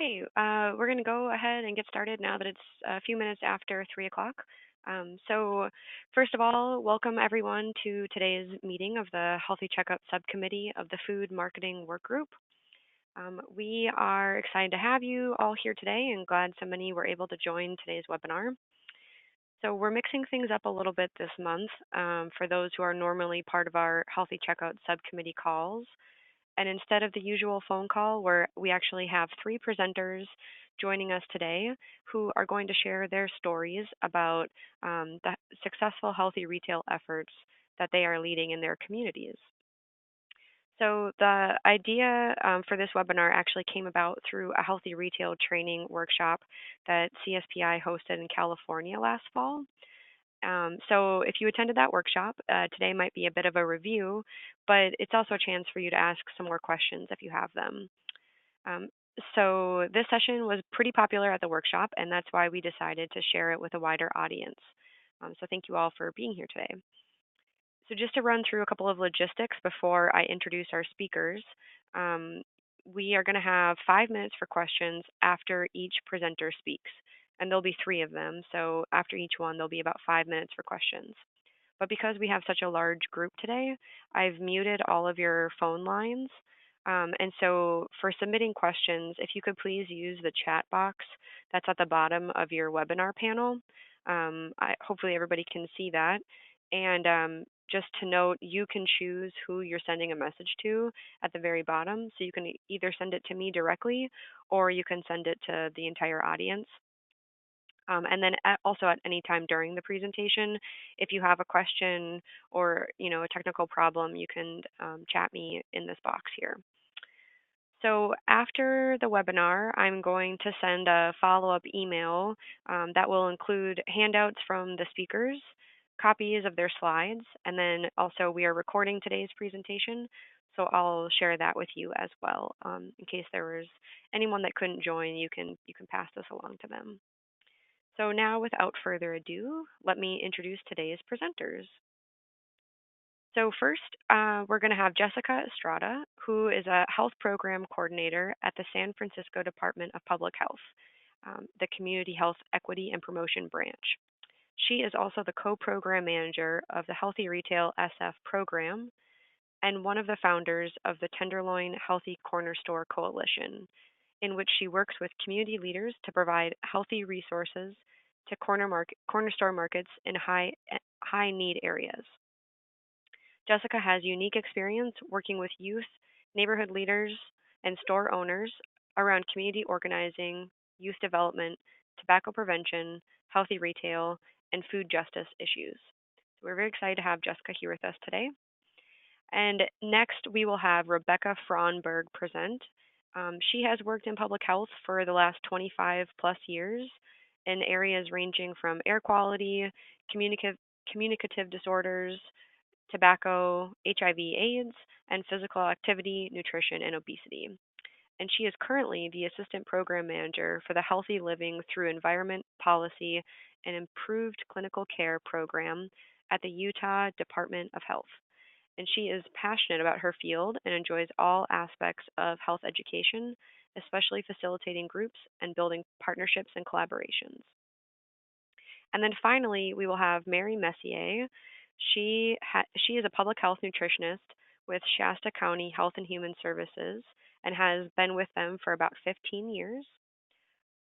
Okay, we're going to go ahead and get started now that it's a few minutes after 3 o'clock. So, first of all, welcome everyone to today's meeting of the Healthy Checkup Subcommittee of the Food Marketing Work Group. We are excited to have you all here today and glad so many were able to join today's webinar. So, we're mixing things up a little bit this month for those who are normally part of our Healthy Checkout Subcommittee calls. And instead of the usual phone call, where we actually have three presenters joining us today who are going to share their stories about the successful healthy retail efforts that they are leading in their communities. So the idea for this webinar actually came about through a healthy retail training workshop that CSPI hosted in California last fall. So if you attended that workshop, today might be a bit of a review, but it's also a chance for you to ask some more questions if you have them. Um, so this session was pretty popular at the workshop, and that's why we decided to share it with a wider audience. So thank you all for being here today. So just to run through a couple of logistics before I introduce our speakers, um, we are going to have 5 minutes for questions after each presenter speaks, and there'll be three of them. So after each one, there'll be about 5 minutes for questions. But because we have such a large group today, I've muted all of your phone lines. And so for submitting questions, if you could please use the chat box that's at the bottom of your webinar panel. Hopefully everybody can see that. And just to note, you can choose who you're sending a message to at the very bottom. So you can either send it to me directly or you can send it to the entire audience. And then also at any time during the presentation, if you have a question or a technical problem, you can chat me in this box here. So after the webinar, I'm going to send a follow-up email that will include handouts from the speakers, copies of their slides, and then also we are recording today's presentation, so I'll share that with you as well. In case there was anyone that couldn't join, you can pass this along to them. So now, without further ado, let me introduce today's presenters. So first, we're going to have Jessica Estrada, who is a health program coordinator at the San Francisco Department of Public Health, the Community Health Equity and Promotion Branch. She is also the co-program manager of the Healthy Retail SF program and one of the founders of the Tenderloin Healthy Corner Store Coalition, in which she works with community leaders to provide healthy resources to corner store markets in high need areas. Jessica has unique experience working with youth, neighborhood leaders, and store owners around community organizing, youth development, tobacco prevention, healthy retail, and food justice issues. So we're very excited to have Jessica here with us today. And next, we will have Rebecca Fronberg present. She has worked in public health for the last 25 plus years in areas ranging from air quality, communicative disorders, tobacco, HIV/AIDS, and physical activity, nutrition, and obesity. And she is currently the Assistant Program Manager for the Healthy Living Through Environment Policy and Improved Clinical Care program at the Utah Department of Health. And she is passionate about her field and enjoys all aspects of health education, especially facilitating groups and building partnerships and collaborations. And then finally, we will have Mary Messier. She is a public health nutritionist with Shasta County Health and Human Services and has been with them for about 15 years.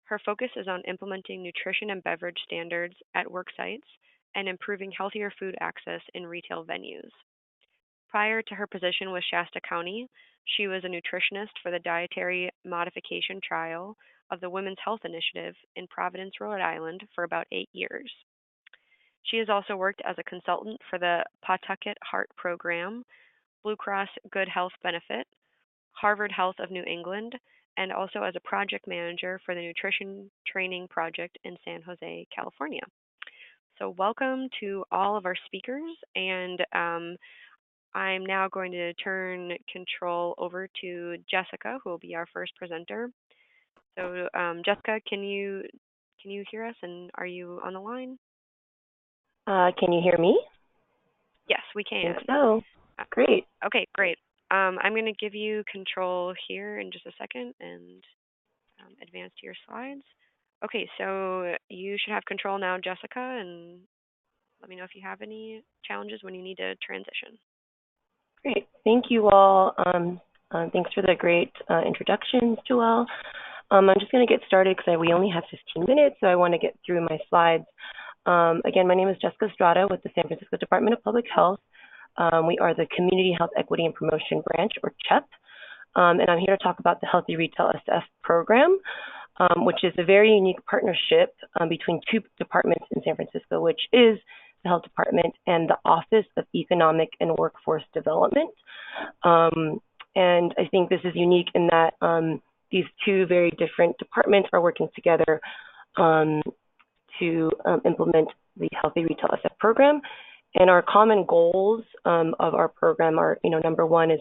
Her focus is on implementing nutrition and beverage standards at work sites and improving healthier food access in retail venues. Prior to her position with Shasta County, she was a nutritionist for the dietary modification trial of the Women's Health Initiative in Providence, Rhode Island for about 8 years. She has also worked as a consultant for the Pawtucket Heart Program, Blue Cross Good Health Benefit, Harvard Health of New England, and also as a project manager for the Nutrition Training Project in San Jose, California. So welcome to all of our speakers, and I'm now going to turn control over to Jessica, who will be our first presenter. So Jessica, can you hear us, and are you on the line? Can you hear me? Yes, we can. I think so. Great. Okay, great. I'm going to give you control here in just a second, and advance to your slides. Okay, so you should have control now, Jessica, and let me know if you have any challenges when you need to transition. Great. Thank you all. Thanks for the great introductions, Joelle. I'm just going to get started because we only have 15 minutes, so I want to get through my slides. Again, my name is Jessica Estrada with the San Francisco Department of Public Health. We are the Community Health Equity and Promotion Branch, or CHEP, and I'm here to talk about the Healthy RetailSF program, which is a very unique partnership between two departments in San Francisco, which is the Health Department and the Office of Economic and Workforce Development. And I think this is unique in that these two very different departments are working together to implement the Healthy RetailSF program. And our common goals of our program are, number one is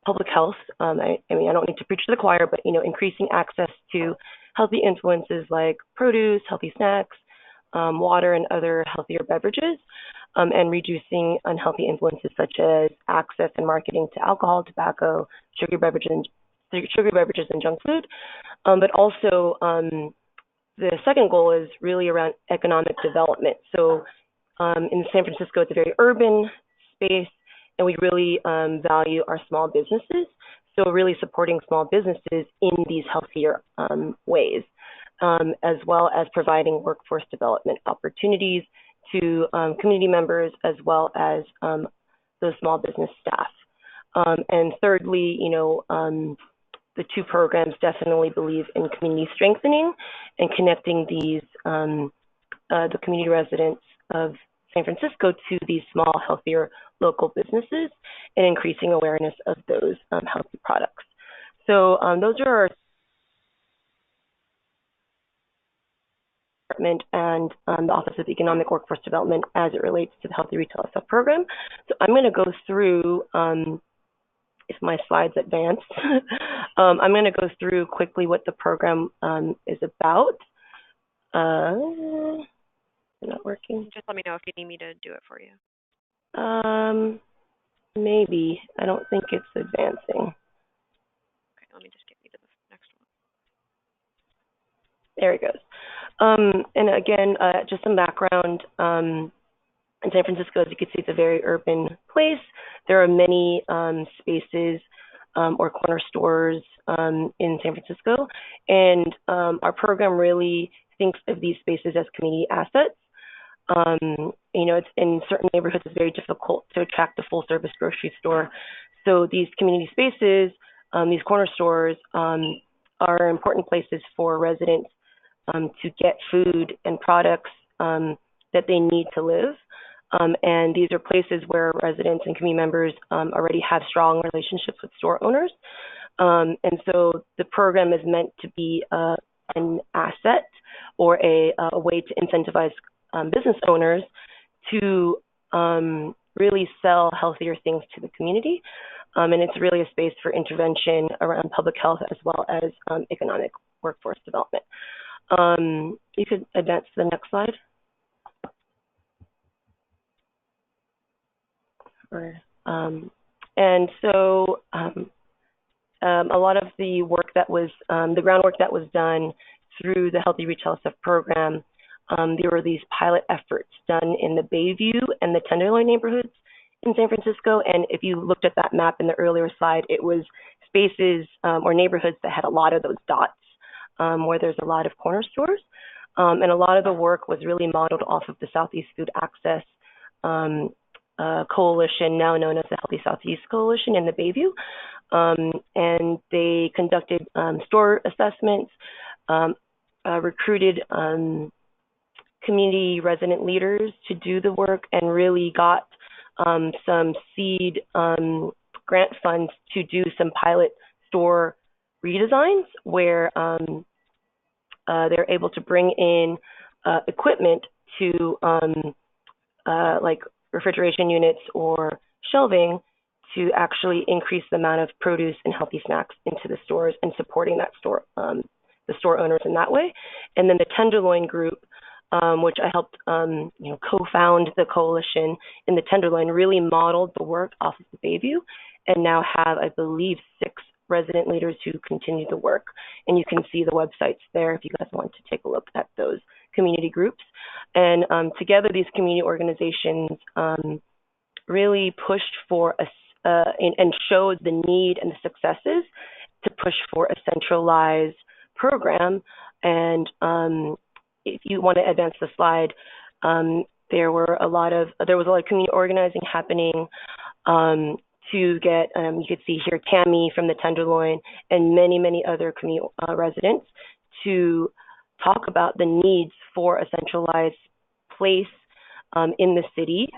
public health. I mean, I don't need to preach to the choir, but, increasing access to healthy influences like produce, healthy snacks, water, and other healthier beverages, and reducing unhealthy influences such as access and marketing to alcohol, tobacco, sugary beverages, and junk food. But also, the second goal is really around economic development. So in San Francisco, it's a very urban space, and we really value our small businesses. So really supporting small businesses in these healthier ways, as well as providing workforce development opportunities to community members as well as those small business staff. And thirdly, the two programs definitely believe in community strengthening and connecting these the community residents of San Francisco to these small, healthier local businesses and increasing awareness of those healthy products. So those are our department and the Office of Economic Workforce Development as it relates to the Healthy RetailSF program. So I'm going to go through, if my slides advance, I'm going to go through quickly what the program is about. Not working. Just let me know if you need me to do it for you. Maybe. I don't think it's advancing. Okay, let me just get you to the next one. There it goes. And again, just some background. In San Francisco, as you can see, it's a very urban place. There are many spaces or corner stores in San Francisco. And our program really thinks of these spaces as community assets. It's in certain neighborhoods, it's very difficult to attract a full service grocery store. So these community spaces, these corner stores are important places for residents to get food and products that they need to live. And these are places where residents and community members already have strong relationships with store owners. And so the program is meant to be an asset or a way to incentivize business owners to really sell healthier things to the community. And it's really a space for intervention around public health as well as economic workforce development. You could advance to the next slide. And so a lot of the work that was, the groundwork that was done through the Healthy RetailSF program, there were these pilot efforts done in the Bayview and the Tenderloin neighborhoods in San Francisco. And if you looked at that map in the earlier slide, it was spaces or neighborhoods that had a lot of those dots where there's a lot of corner stores. And a lot of the work was really modeled off of the Southeast Food Access Coalition, now known as the Healthy Southeast Coalition in the Bayview. And they conducted store assessments, recruited community resident leaders to do the work, and really got some seed grant funds to do some pilot store redesigns where they're able to bring in equipment to like refrigeration units or shelving to actually increase the amount of produce and healthy snacks into the stores and supporting that store, the store owners in that way. And then the Tenderloin group, which I helped co-found the coalition in the Tenderloin, really modeled the work off of the Bayview and now have, I believe, 6 resident leaders who continue the work. And you can see the websites there if you guys want to take a look at those community groups. And together, these community organizations really pushed for and showed the need and the successes to push for a centralized program. And if you want to advance the slide, there was a lot of community organizing happening to get, you could see here Tammy from the Tenderloin and many, many other community residents to talk about the needs for a centralized place in the city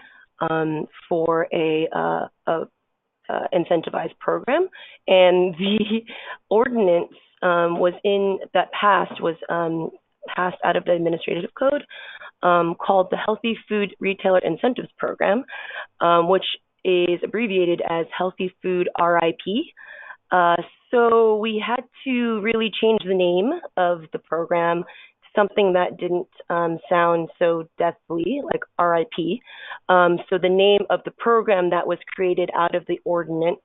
for a incentivized program. And the ordinance passed out of the administrative code called the Healthy Food Retailer Incentives Program, which is abbreviated as Healthy Food RIP. So we had to really change the name of the program, something that didn't sound so deathly, like RIP. So the name of the program that was created out of the ordinance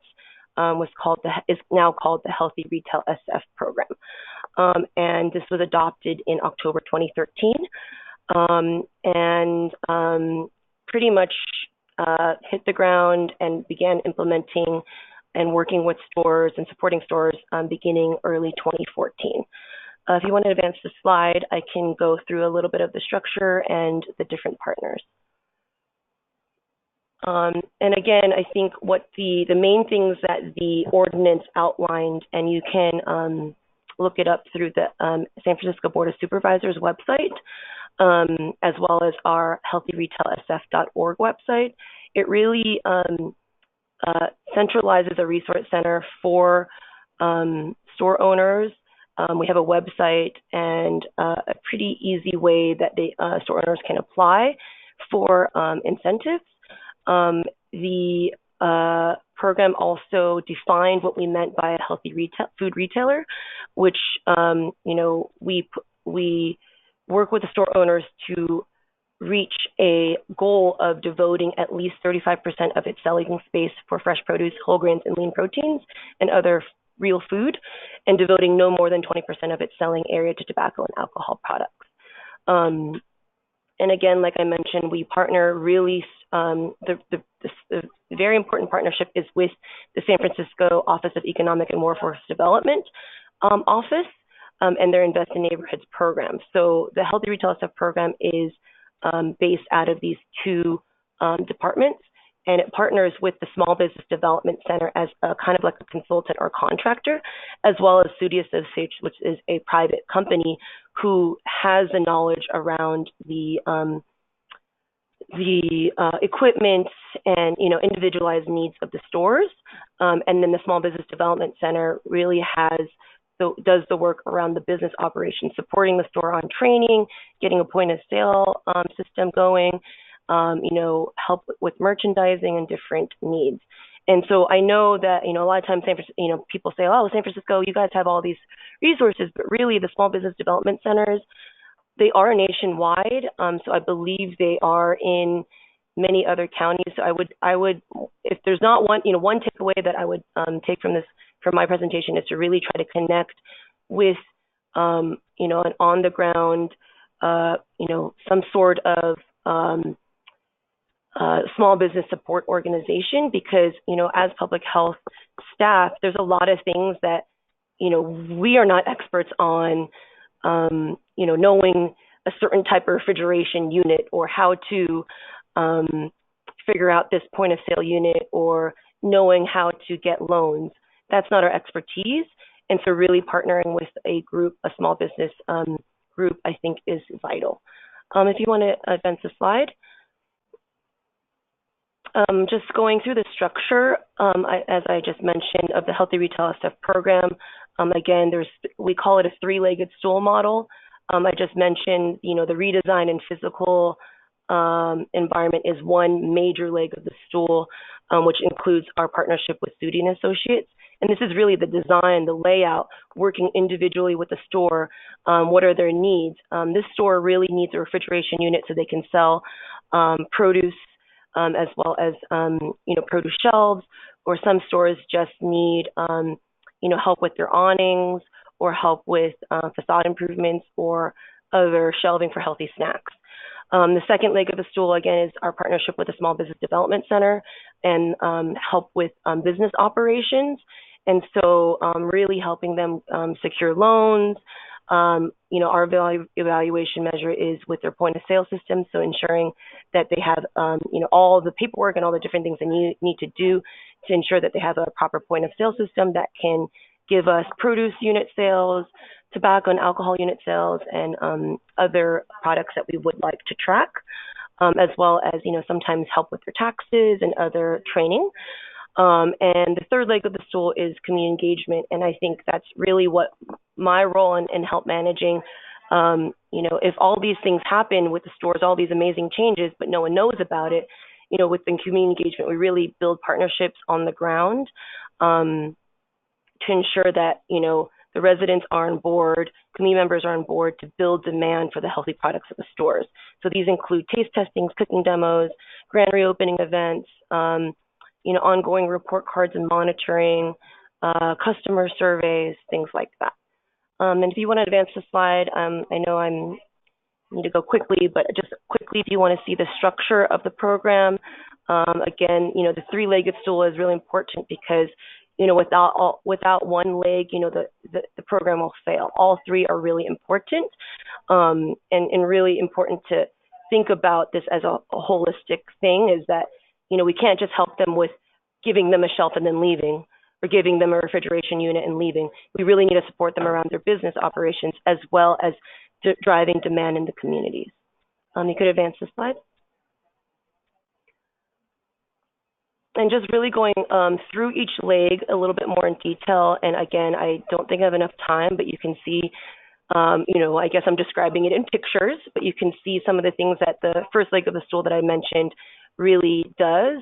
is now called the Healthy RetailSF program. And this was adopted in October 2013. Pretty much hit the ground and began implementing and working with stores and supporting stores beginning early 2014. If you want to advance the slide, I can go through a little bit of the structure and the different partners. And again, I think what the main things that the ordinance outlined, and you can look it up through the San Francisco Board of Supervisors website, as well as our healthyretailsf.org website. It really centralizes a resource center for store owners. We have a website and a pretty easy way that store owners can apply for incentives. The program also defined what we meant by a healthy food retailer, which we work with the store owners to reach a goal of devoting at least 35% of its selling space for fresh produce, whole grains, and lean proteins, and other real food, and devoting no more than 20% of its selling area to tobacco and alcohol products. And again, like I mentioned, we partner really, the very important partnership is with the San Francisco Office of Economic and Workforce Development office and their Invest in Neighborhoods program. So the Healthy Retail SF program is based out of these two departments, and it partners with the Small Business Development Center as a kind of like a consultant or contractor, as well as Sudi Associates, which is a private company who has the knowledge around the equipment and individualized needs of the stores. And then the Small Business Development Center really does the work around the business operations, supporting the store on training, getting a point of sale system going, help with merchandising and different needs. And so I know that, a lot of times, people say, oh, San Francisco, you guys have all these resources, but really the small business development centers, they are nationwide. So I believe they are in many other counties. So I would, if there's not one takeaway that I would take from my presentation is to really try to connect with, an on the ground, some sort of small business support organization, because, as public health staff, there's a lot of things that, we are not experts on, knowing a certain type of refrigeration unit or how to figure out this point of sale unit or knowing how to get loans. That's not our expertise. And so really partnering with a small business group, I think is vital. If you want to advance the slide. Just going through the structure, as I just mentioned, of the Healthy Retail SF program. Again, we call it a three-legged stool model. I just mentioned, the redesign and physical environment is one major leg of the stool, which includes our partnership with Sudi and Associates. And this is really the design, the layout, working individually with the store. What are their needs? This store really needs a refrigeration unit so they can sell produce, as well as, produce shelves, or some stores just need help with their awnings or help with facade improvements or other shelving for healthy snacks. The second leg of the stool, again, is our partnership with the Small Business Development Center and help with business operations. And so really helping them secure loans. Our evaluation measure is with their point of sale system, so ensuring that they have, all the paperwork and all the different things they need to do to ensure that they have a proper point of sale system that can give us produce unit sales, tobacco and alcohol unit sales, and other products that we would like to track, as well as, sometimes help with their taxes and other training. And the third leg of the stool is community engagement, and I think that's really what my role in help managing. If all these things happen with the stores, all these amazing changes, but no one knows about it, within community engagement, we really build partnerships on the ground to ensure that, the residents are on board, community members are on board to build demand for the healthy products at the stores. So these include taste testings, cooking demos, grand reopening events, ongoing report cards and monitoring, customer surveys, things like that. And if you want to advance the slide, I know I need to go quickly, but just quickly, if you want to see the structure of the program, again, the three-legged stool is really important because, without one leg, the program will fail. All three are really important, and really important to think about this as a holistic thing is that, we can't just help them with giving them a shelf and then leaving, or giving them a refrigeration unit and leaving. We really need to support them around their business operations as well as driving demand in the communities. You could advance the slide. And just really going through each leg a little bit more in detail. And again, I don't think I have enough time, but you can see, I guess I'm describing it in pictures, but you can see some of the things that the first leg of the stool that I mentioned really does.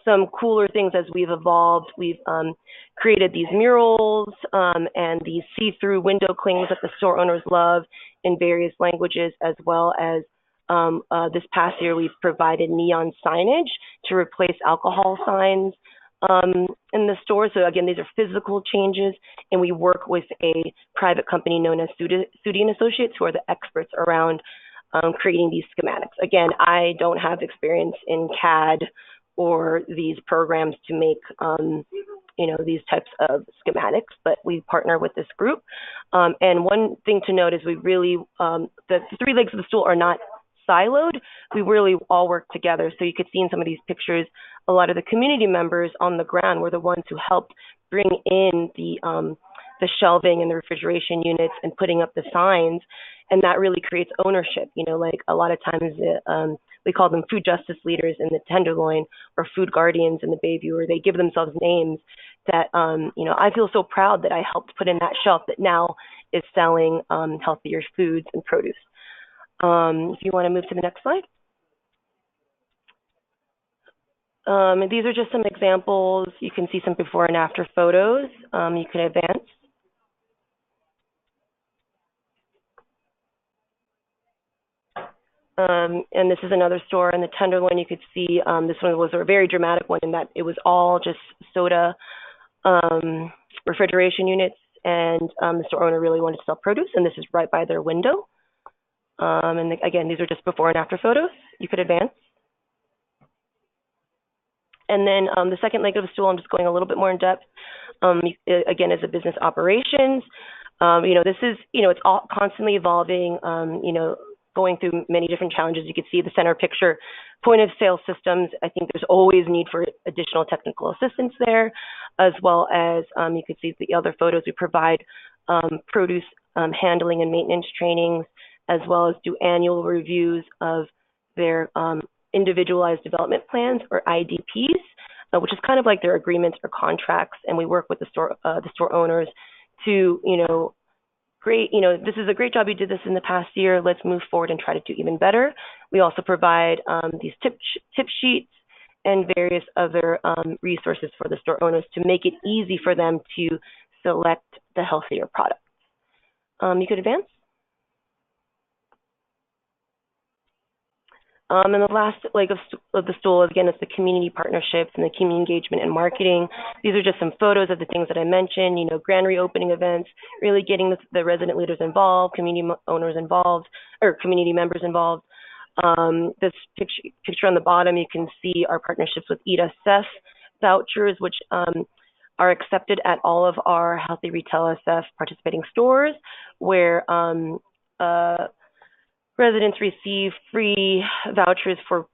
Some cooler things as we've evolved, we've created these murals and these see-through window clings that the store owners love in various languages, as well as this past year we've provided neon signage to replace alcohol signs in the store. So again, these are physical changes, and we work with a private company known as Sudi & Associates, who are the experts around creating these schematics. Again, I don't have experience in CAD or these programs to make, these types of schematics, but we partner with this group. And one thing to note is we really, the three legs of the stool are not siloed. We really all work together. So you could see in some of these pictures, a lot of the community members on the ground were the ones who helped bring in the shelving and the refrigeration units and putting up the signs. And that really creates ownership. Like a lot of times we call them food justice leaders in the Tenderloin or food guardians in the Bayview, or they give themselves names that, I feel so proud that I helped put in that shelf that now is selling healthier foods and produce. If you want to move to the next slide. These are just some examples. You can see some before and after photos. You can advance. And this is another store in the Tenderloin. You could see this one was a very dramatic one in that it was all just soda refrigeration units, and the store owner really wanted to sell produce, and this is right by their window. And again, these are just before and after photos. You could advance. And then the second leg of the stool, I'm just going a little bit more in depth. Again, as a business operations, this is, it's all constantly evolving, going through many different challenges. You can see the center picture, point of sale systems. I think there's always need for additional technical assistance there, as well as you can see the other photos. We provide produce handling and maintenance trainings, as well as do annual reviews of their individualized development plans, or IDPs, which is kind of like their agreements or contracts. And we work with the store owners to, this is a great job. You did this in the past year. Let's move forward and try to do even better. We also provide these tip sheets and various other resources for the store owners to make it easy for them to select the healthier products. You could advance. And the last leg of the stool, again, is the community partnerships and the community engagement and marketing. These are just some photos of the things that I mentioned, grand reopening events, really getting the resident leaders involved, community owners involved, or community members involved. This picture on the bottom, you can see our partnerships with HRSF vouchers, which are accepted at all of our Healthy RetailSF participating stores, where residents receive free vouchers for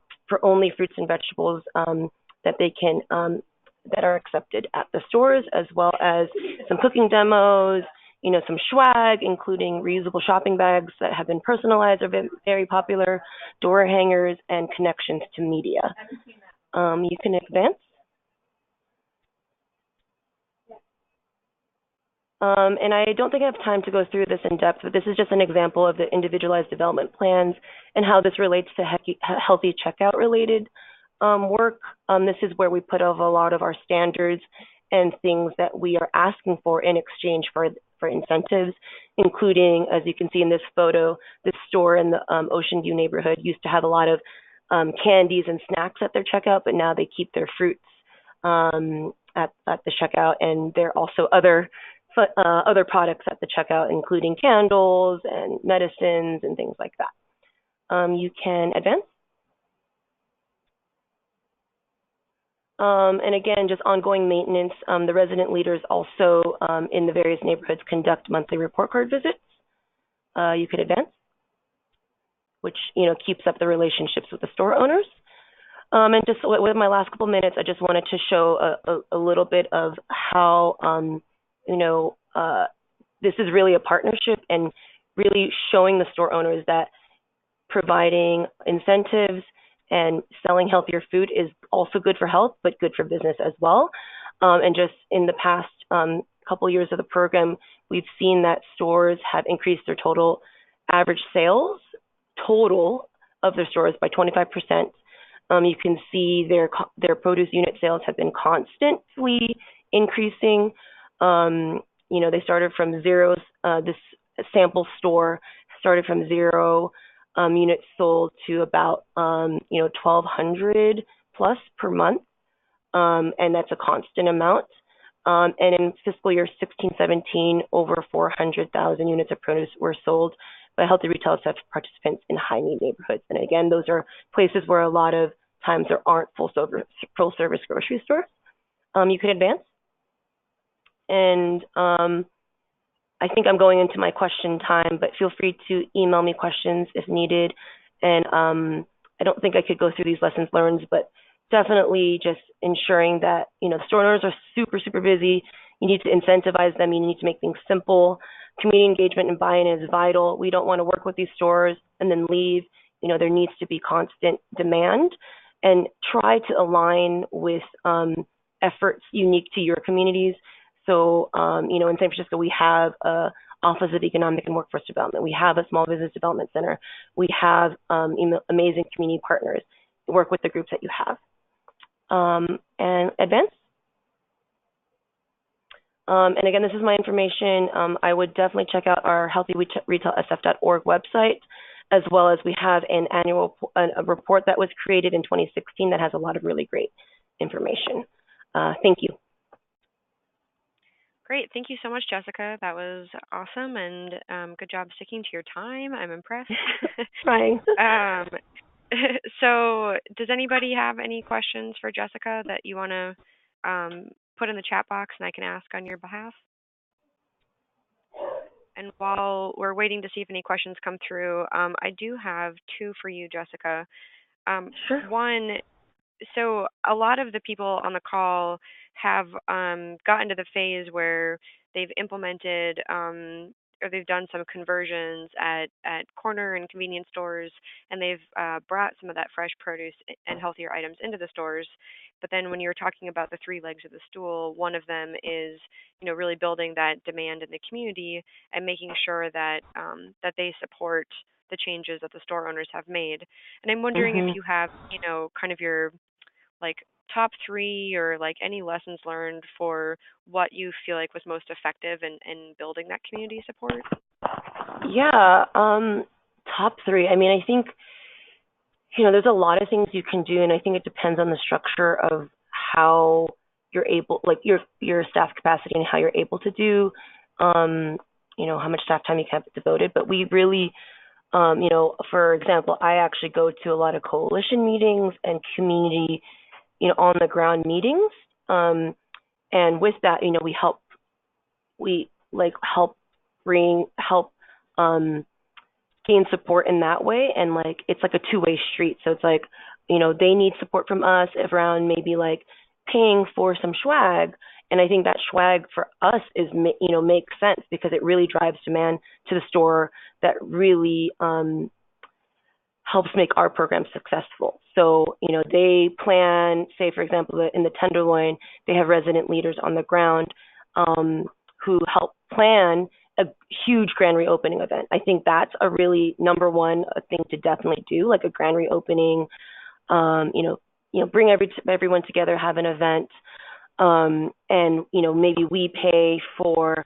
only fruits and vegetables that they can that are accepted at the stores, as well as some cooking demos, some swag, including reusable shopping bags that have been personalized or been very popular, door hangers, and connections to media. You can advance. And I don't think I have time to go through this in depth, but this is just an example of the individualized development plans and how this relates to healthy checkout related work. This is where we put over a lot of our standards and things that we are asking for in exchange for incentives, including, as you can see in this photo, this store in the Ocean View neighborhood used to have a lot of candies and snacks at their checkout, but now they keep their fruits at the checkout, and there are also other products at the checkout, including candles and medicines and things like that. You can advance. And again, just ongoing maintenance. The resident leaders also in the various neighborhoods conduct monthly report card visits. You could advance, which keeps up the relationships with the store owners. And just with my last couple minutes, I just wanted to show a little bit of how this is really a partnership, and really showing the store owners that providing incentives and selling healthier food is also good for health, but good for business as well. And just in the past couple years of the program, we've seen that stores have increased their total average sales, total of their stores, by 25%. You can see their produce unit sales have been constantly increasing. They started from zero. This sample store started from 0 units sold to about 1,200 plus per month, and that's a constant amount. And in fiscal year 16-17, over 400,000 units of produce were sold by Healthy RetailSF participants in high-need neighborhoods. And again, those are places where a lot of times there aren't full-service grocery stores. You can advance. And I think I'm going into my question time, but feel free to email me questions if needed. And I don't think I could go through these lessons learned, but definitely just ensuring that, the store owners are super, super busy. You need to incentivize them. You need to make things simple. Community engagement and buy-in is vital. We don't want to work with these stores and then leave. There needs to be constant demand, and try to align with efforts unique to your communities. So, in San Francisco, we have a Office of Economic and Workforce Development. We have a Small Business Development Center. We have amazing community partners. Work with the groups that you have. And advance. And again, this is my information. I would definitely check out our healthyretailsf.org website, as well as we have an annual report that was created in 2016 that has a lot of really great information. Thank you. Great. Thank you so much, Jessica. That was awesome, and good job sticking to your time. I'm impressed. Trying. So does anybody have any questions for Jessica that you want to put in the chat box and I can ask on your behalf? And while we're waiting to see if any questions come through, I do have 2 for you, Jessica. Sure. One, so a lot of the people on the call have gotten to the phase where they've implemented or they've done some conversions at corner and convenience stores, and they've brought some of that fresh produce and healthier items into the stores. But then when you're talking about the 3 legs of the stool, one of them is, really building that demand in the community and making sure that that they support the changes that the store owners have made. And I'm wondering if you have, kind of your top 3 or any lessons learned for what you feel like was most effective in building that community support. Yeah, top 3. I mean, I think there's a lot of things you can do, and I think it depends on the structure of how you're able, like your staff capacity and how you're able to do, how much staff time you have devoted. But we really, for example, I actually go to a lot of coalition meetings and community, on the ground meetings. And with that, we help gain support in that way. And like, it's like a two-way street. So it's like, they need support from us around maybe like paying for some swag. And I think that swag for us is, makes sense because it really drives demand to the store that really helps make our program successful. So, they plan, say, for example, in the Tenderloin, they have resident leaders on the ground who help plan a huge grand reopening event. I think that's a really number one thing to definitely do, like a grand reopening, bring everyone together, have an event, and, maybe we pay for,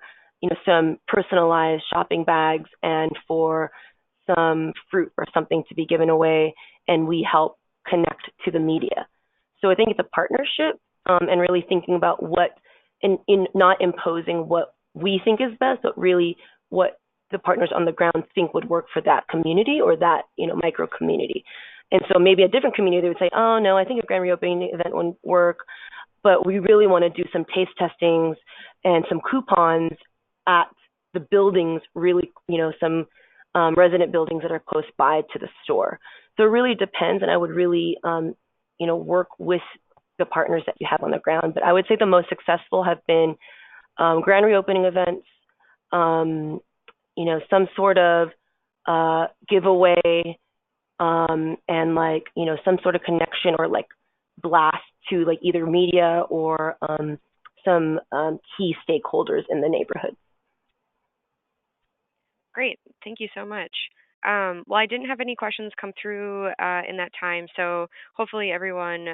some personalized shopping bags and for some fruit or something to be given away, and we help connect to the media. So I think it's a partnership, and really thinking about what, in not imposing what we think is best, but really what the partners on the ground think would work for that community or that, micro community. And so maybe a different community would say, oh, no, I think a grand reopening event wouldn't work, but we really want to do some taste testings and some coupons at the buildings, really, some resident buildings that are close by to the store. So it really depends, and I would really, work with the partners that you have on the ground. But I would say the most successful have been grand reopening events, some sort of giveaway, and like, some sort of connection or like blast to like either media or some key stakeholders in the neighborhood. Great. Thank you so much. Well, I didn't have any questions come through in that time, so hopefully everyone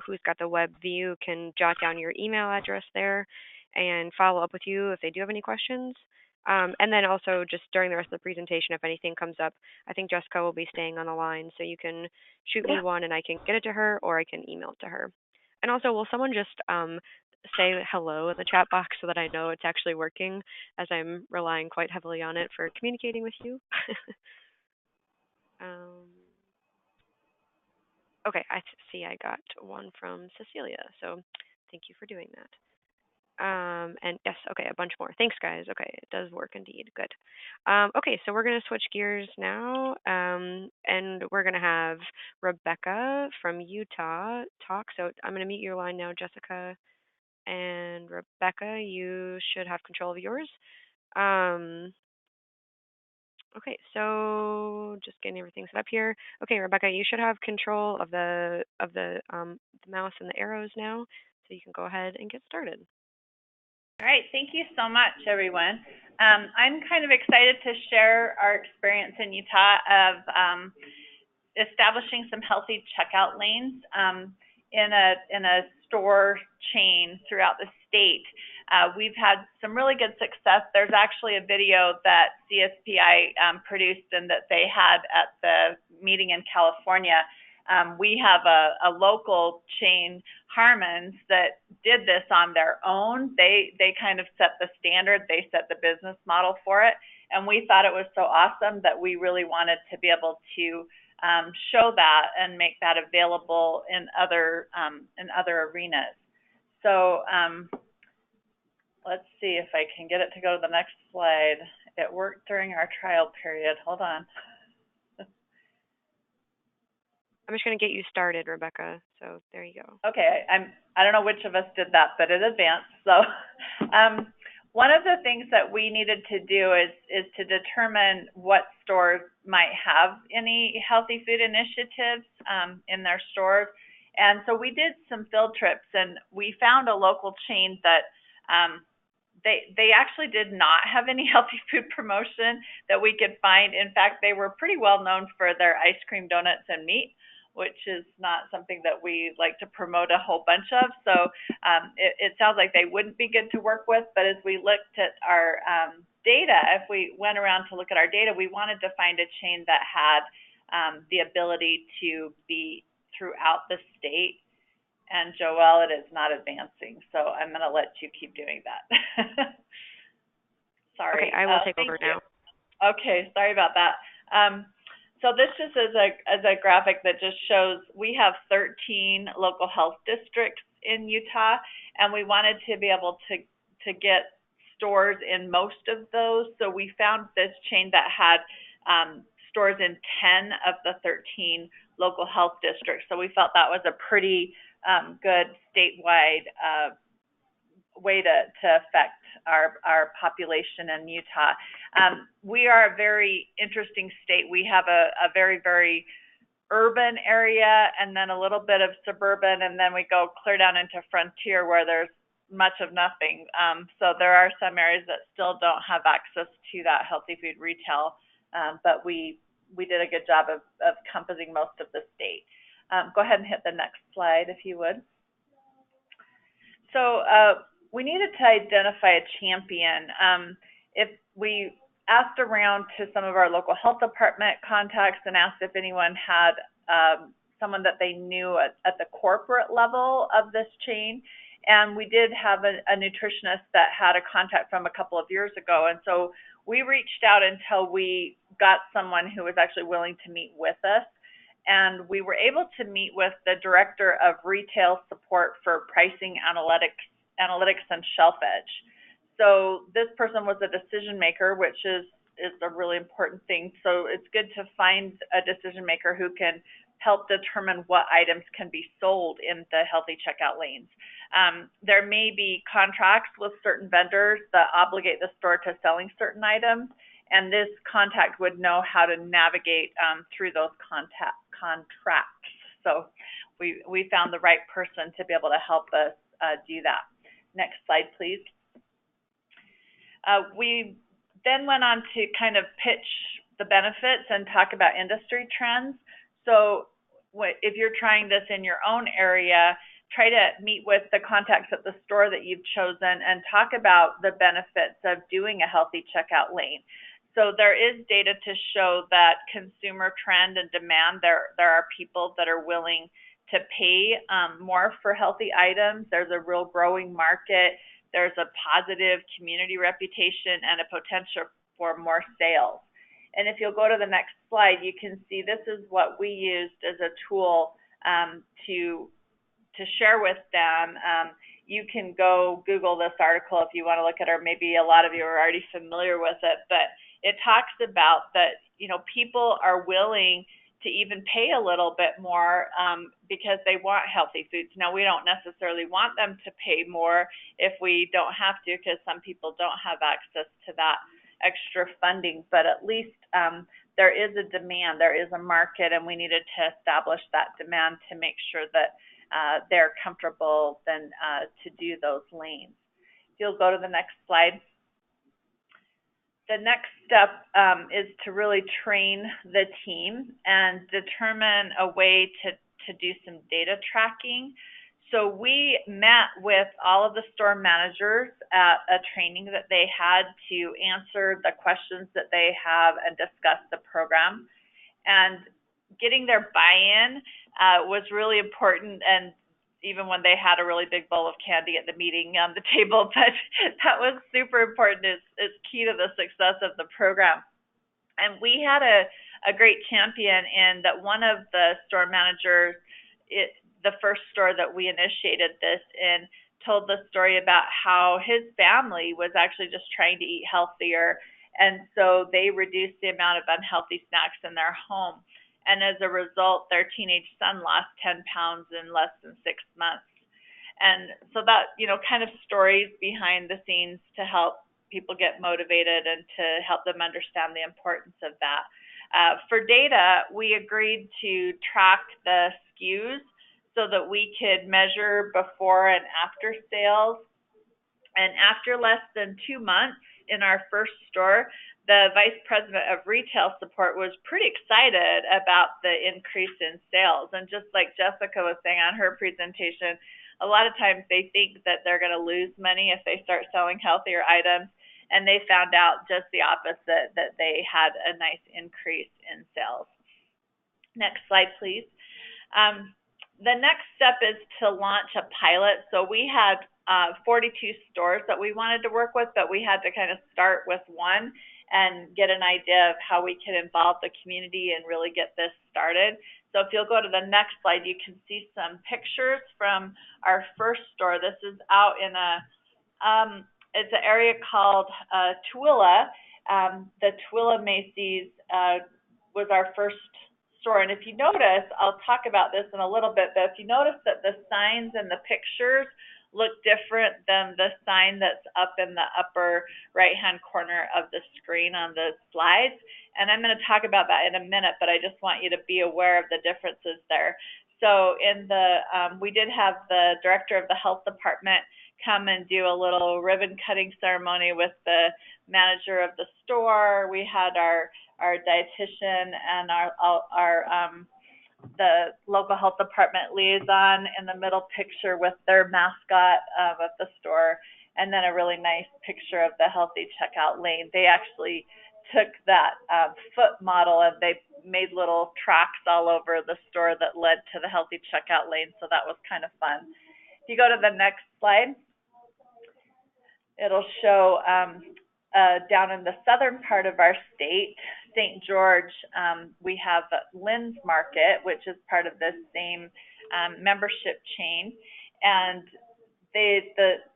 who's got the web view can jot down your email address there and follow up with you if they do have any questions. And then also just during the rest of the presentation, if anything comes up, I think Jessica will be staying on the line, so you can shoot me one and I can get it to her, or I can email it to her. And also, will someone just say hello in the chat box so that I know it's actually working, as I'm relying quite heavily on it for communicating with you? Okay, I see I got one from Cecilia, so thank you for doing that. And yes, okay, a bunch more. Thanks, guys. Okay, it does work indeed. Good. Okay, so we're going to switch gears now, and we're going to have Rebecca from Utah talk. So I'm going to mute your line now, Jessica. And Rebecca, you should have control of yours. Okay, so just getting everything set up here. Okay, Rebecca, you should have control of the mouse and the arrows now, so you can go ahead and get started. All right, thank you so much, everyone. I'm kind of excited to share our experience in Utah of establishing some healthy checkout lanes in a store chain throughout the state. We've had some really good success. There's actually a video that CSPI produced and that they had at the meeting in California. We have a local chain, Harmon's, that did this on their own. They kind of set the standard. They set the business model for it. And we thought it was so awesome that we really wanted to be able to show that and make that available in other arenas. So let's see if I can get it to go to the next slide. It worked during our trial period. Hold on. I'm just going to get you started, Rebecca. So there you go. Okay, I don't know which of us did that, but it advanced. So one of the things that we needed to do is to determine what stores might have any healthy food initiatives in their stores. And so we did some field trips, and we found a local chain that they actually did not have any healthy food promotion that we could find. In fact, they were pretty well known for their ice cream, donuts, and meat, which is not something that we like to promote a whole bunch of. So it sounds like they wouldn't be good to work with. But as we looked at our data, if we went around to look at our data, we wanted to find a chain that had the ability to be throughout the state. And Joelle, it is not advancing, so I'm going to let you keep doing that. Sorry. Okay, I will take over now. Okay, sorry about that. So this just is a graphic that just shows we have 13 local health districts in Utah, and we wanted to be able to get stores in most of those. So we found this chain that had stores in 10 of the 13 local health districts. So we felt that was a pretty good statewide way to affect our population in Utah. We are a very interesting state. We have a very, very urban area, and then a little bit of suburban, and then we go clear down into frontier where there's much of nothing. So there are some areas that still don't have access to that healthy food retail, but we did a good job of encompassing most of the state. Go ahead and hit the next slide if you would. So we needed to identify a champion. If we asked around to some of our local health department contacts and asked if anyone had someone that they knew at the corporate level of this chain, and we did have a nutritionist that had a contact from a couple of years ago, and so we reached out until we got someone who was actually willing to meet with us, and we were able to meet with the director of retail support for pricing analytics and shelf edge. So this person was a decision maker, which is a really important thing. So it's good to find a decision maker who can help determine what items can be sold in the healthy checkout lanes. There may be contracts with certain vendors that obligate the store to selling certain items, and this contact would know how to navigate through those contracts. So we found the right person to be able to help us do that. Next slide, please. We then went on to kind of pitch the benefits and talk about industry trends. So if you're trying this in your own area, try to meet with the contacts at the store that you've chosen and talk about the benefits of doing a healthy checkout lane. So there is data to show that consumer trend and demand, there are people that are willing to pay more for healthy items. There's a real growing market. There's a positive community reputation and a potential for more sales. And if you'll go to the next slide, you can see this is what we used as a tool to share with them. You can go Google this article if you want to look at it, or maybe a lot of you are already familiar with it, but it talks about that, people are willing to even pay a little bit more because they want healthy foods. Now, we don't necessarily want them to pay more if we don't have to, because some people don't have access to that extra funding, but at least there is a demand, there is a market, and we needed to establish that demand to make sure that they're comfortable then to do those lanes. If you'll go to the next slide. The next step is to really train the team and determine a way to do some data tracking. So we met with all of the store managers at a training that they had to answer the questions that they have and discuss the program. And getting their buy-in was really important, and even when they had a really big bowl of candy at the meeting on the table, but that was super important, is key to the success of the program. And we had a great champion in that one of the store managers, the first store that we initiated this in, told the story about how his family was actually just trying to eat healthier, and so they reduced the amount of unhealthy snacks in their home. And as a result, their teenage son lost 10 pounds in less than 6 months. And so that, kind of stories behind the scenes to help people get motivated and to help them understand the importance of that. For data, we agreed to track the SKUs so that we could measure before and after sales. And after less than 2 months in our first store, the vice president of retail support was pretty excited about the increase in sales. And just like Jessica was saying on her presentation, a lot of times they think that they're going to lose money if they start selling healthier items. And they found out just the opposite, that they had a nice increase in sales. Next slide, please. The next step is to launch a pilot. So we had 42 stores that we wanted to work with, but we had to kind of start with one and get an idea of how we could involve the community and really get this started. So if you'll go to the next slide, you can see some pictures from our first store. This is out in it's an area called Tooele. The Tooele Macy's was our first store. And if you notice, I'll talk about this in a little bit, but if you notice that the signs and the pictures look different than the sign that's up in the upper right-hand corner of the screen on the slides. And I'm going to talk about that in a minute, but I just want you to be aware of the differences there. So in the, we did have the director of the health department come and do a little ribbon cutting ceremony with the manager of the store. We had our dietitian and the local health department liaison in the middle picture with their mascot of the store, and then a really nice picture of the healthy checkout lane. They actually took that foot model and they made little tracks all over the store that led to the healthy checkout lane, so that was kind of fun. If you go to the next slide, it'll show down in the southern part of our state, St. George, we have Lynn's Market, which is part of this same membership chain, and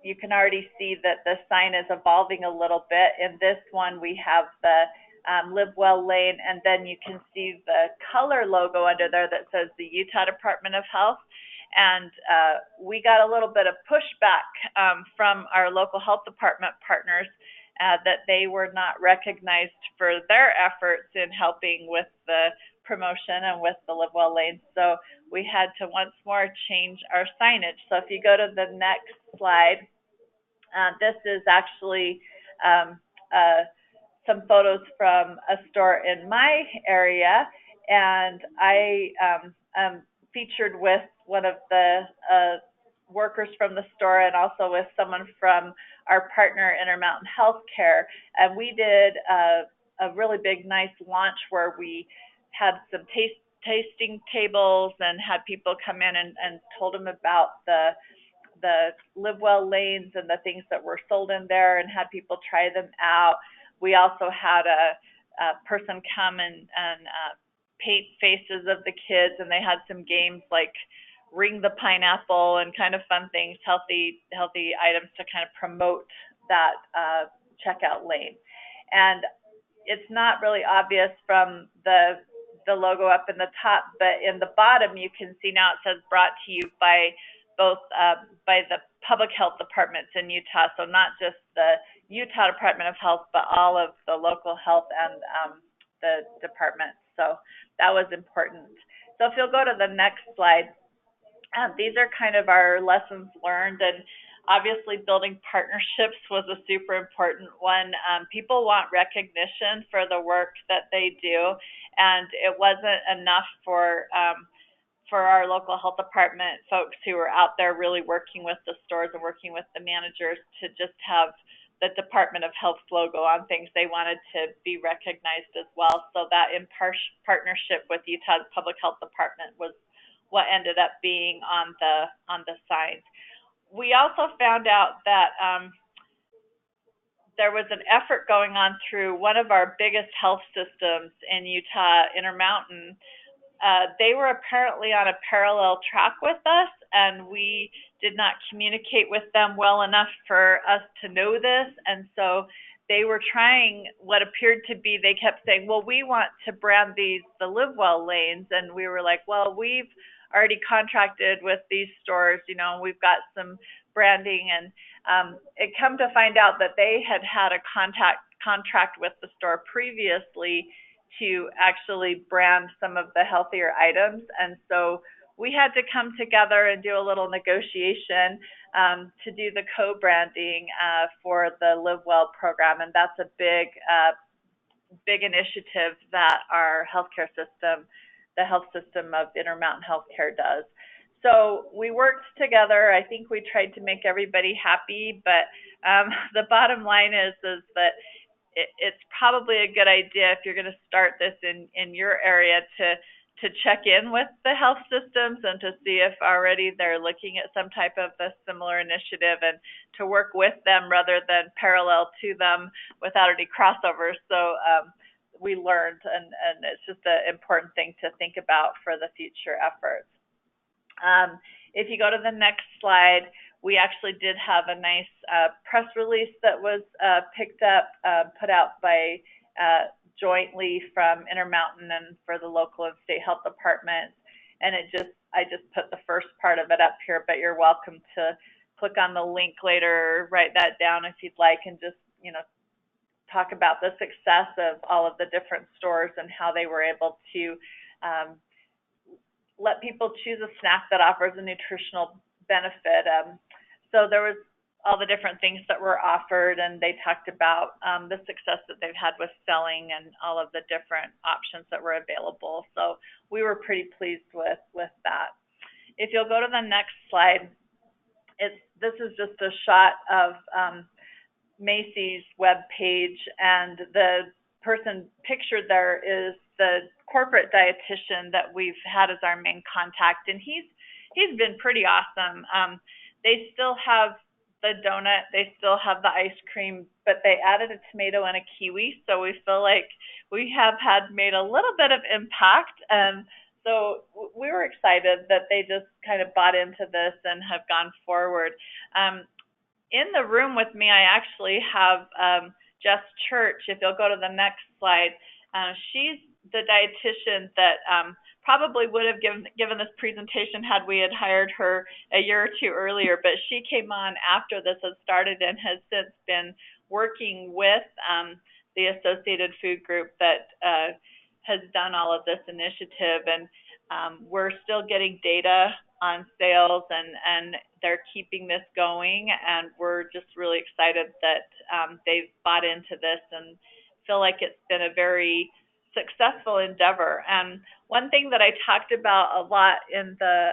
you can already see that the sign is evolving a little bit. In this one, we have the Live Well lane, and then you can see the color logo under there that says the Utah Department of Health. And we got a little bit of pushback from our local health department partners that they were not recognized for their efforts in helping with the promotion and with the Live Well lanes. So we had to once more change our signage. So if you go to the next slide, this is actually some photos from a store in my area, and I featured with one of the workers from the store and also with someone from our partner Intermountain Healthcare, and we did a really big nice launch where we had some tasting tables and had people come in and told them about the Live Well lanes and the things that were sold in there, and had people try them out. We also had a person come and paint faces of the kids, and they had some games like Ring the Pineapple and kind of fun things, healthy items to kind of promote that checkout lane. And it's not really obvious from the logo up in the top, but in the bottom you can see now it says brought to you by both by the public health departments in Utah. So not just the Utah Department of Health, but all of the local health and the departments. So that was important. So if you'll go to the next slide. These are kind of our lessons learned, and obviously building partnerships was a super important one. People want recognition for the work that they do, and it wasn't enough for our local health department folks who were out there really working with the stores and working with the managers to just have the Department of Health logo on things. They wanted to be recognized as well. So that in partnership with Utah's Public Health Department was what ended up being on the signs. We also found out that there was an effort going on through one of our biggest health systems in Utah, Intermountain. They were apparently on a parallel track with us, and we did not communicate with them well enough for us to know this. And so they were trying what appeared to be, they kept saying, well, we want to brand these the Live Well lanes. And we were like, well, we've already contracted with these stores, you know, we've got some branding, and it come to find out that they had a contract with the store previously to actually brand some of the healthier items, and so we had to come together and do a little negotiation to do the co-branding for the Live Well program, and that's a big initiative that our healthcare system, the health system of Intermountain Healthcare, does. So we worked together. I think we tried to make everybody happy, but the bottom line is that it's probably a good idea if you're going to start this in your area to to check in with the health systems and to see if already they're looking at some type of a similar initiative, and to work with them rather than parallel to them without any crossovers. So we learned, and it's just an important thing to think about for the future efforts. If you go to the next slide, we actually did have a nice press release that was picked up, put out by jointly from Intermountain and for the local and state health departments. And I just put the first part of it up here, but you're welcome to click on the link later, write that down if you'd like, and just, talk about the success of all of the different stores and how they were able to let people choose a snack that offers a nutritional benefit. So there was all the different things that were offered, and they talked about the success that they've had with selling and all of the different options that were available. So we were pretty pleased with that. If you'll go to the next slide, this is just a shot of Macy's web page, and the person pictured there is the corporate dietitian that we've had as our main contact, and he's been pretty awesome. They still have the donut, they still have the ice cream, but they added a tomato and a kiwi, so we feel like we have made a little bit of impact. So we were excited that they just kind of bought into this and have gone forward. In the room with me, I actually have Jess Church. If you'll go to the next slide, she's the dietitian that probably would have given this presentation had we had hired her a year or two earlier, but she came on after this had started and has since been working with the Associated Food Group that has done all of this initiative, and we're still getting data on sales, and they're keeping this going, and we're just really excited that they've bought into this and feel like it's been a very successful endeavor. And one thing that I talked about a lot in the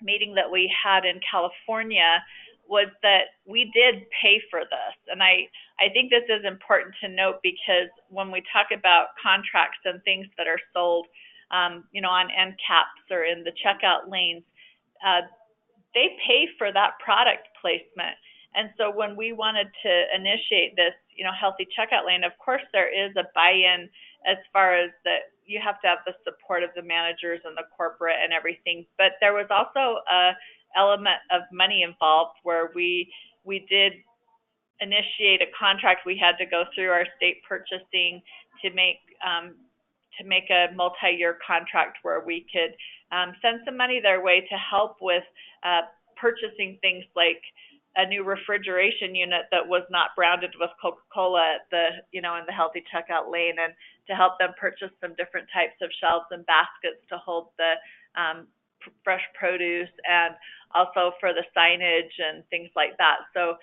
meeting that we had in California was that we did pay for this. And I think this is important to note, because when we talk about contracts and things that are sold, on end caps or in the checkout lanes, they pay for that product placement. And so when we wanted to initiate this, healthy checkout lane, of course there is a buy-in as far as that you have to have the support of the managers and the corporate and everything. But there was also a element of money involved where we did initiate a contract. We had to go through our state purchasing to make a multi-year contract where we could send some money their way to help with purchasing things like a new refrigeration unit that was not branded with Coca-Cola at in the healthy checkout lane, and to help them purchase some different types of shelves and baskets to hold the fresh produce, and also for the signage and things like that. So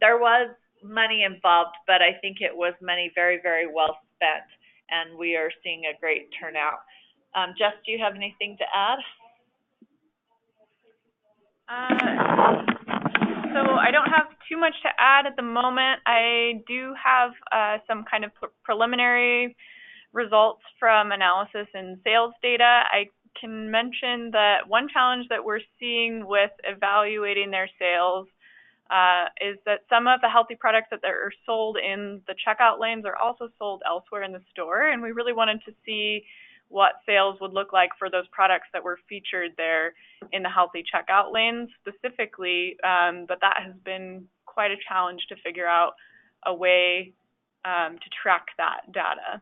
there was money involved, but I think it was money very, very well spent, and we are seeing a great turnout. Jess, do you have anything to add? So I don't have too much to add at the moment. I do have some kind of preliminary results from analysis and sales data. I can mention that one challenge that we're seeing with evaluating their sales is that some of the healthy products that are sold in the checkout lanes are also sold elsewhere in the store, and we really wanted to see what sales would look like for those products that were featured there in the healthy checkout lanes specifically, but that has been quite a challenge to figure out a way to track that data.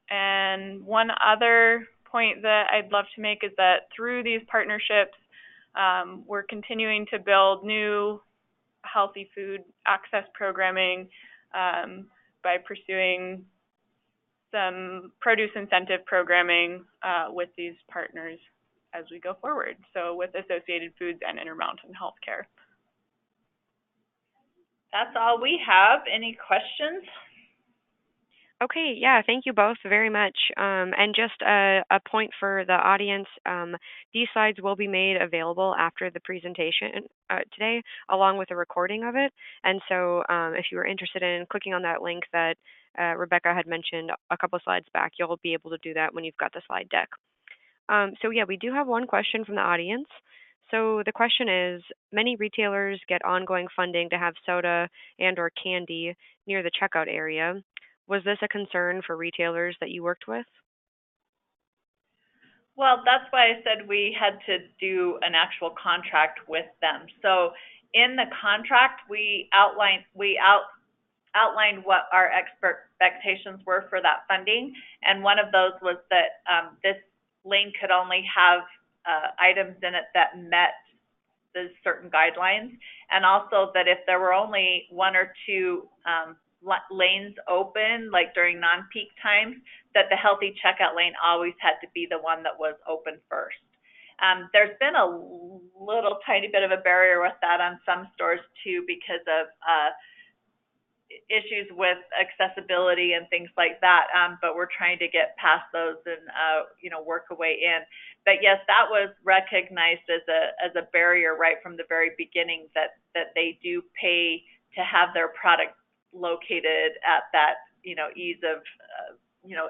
And one other point that I'd love to make is that through these partnerships, we're continuing to build new healthy food access programming by pursuing some produce incentive programming with these partners as we go forward. So with Associated Foods and Intermountain Healthcare. That's all we have. Any questions? Okay, yeah, thank you both very much. And just a point for the audience, these slides will be made available after the presentation today, along with a recording of it. And so if you are interested in clicking on that link that Rebecca had mentioned a couple slides back, you'll be able to do that when you've got the slide deck. So yeah, we do have one question from the audience. So the question is, many retailers get ongoing funding to have soda and or candy near the checkout area. Was this a concern for retailers that you worked with? Well, that's why I said we had to do an actual contract with them. So in the contract, we outlined what our expectations were for that funding, and one of those was that this lane could only have items in it that met the certain guidelines, and also that if there were only one or two lanes open, like during non-peak times, that the healthy checkout lane always had to be the one that was open first. There's been a little tiny bit of a barrier with that on some stores too, because of issues with accessibility and things like that, but we're trying to get past those and work a way in. But yes, that was recognized as a barrier right from the very beginning, that they do pay to have their product located at that ease of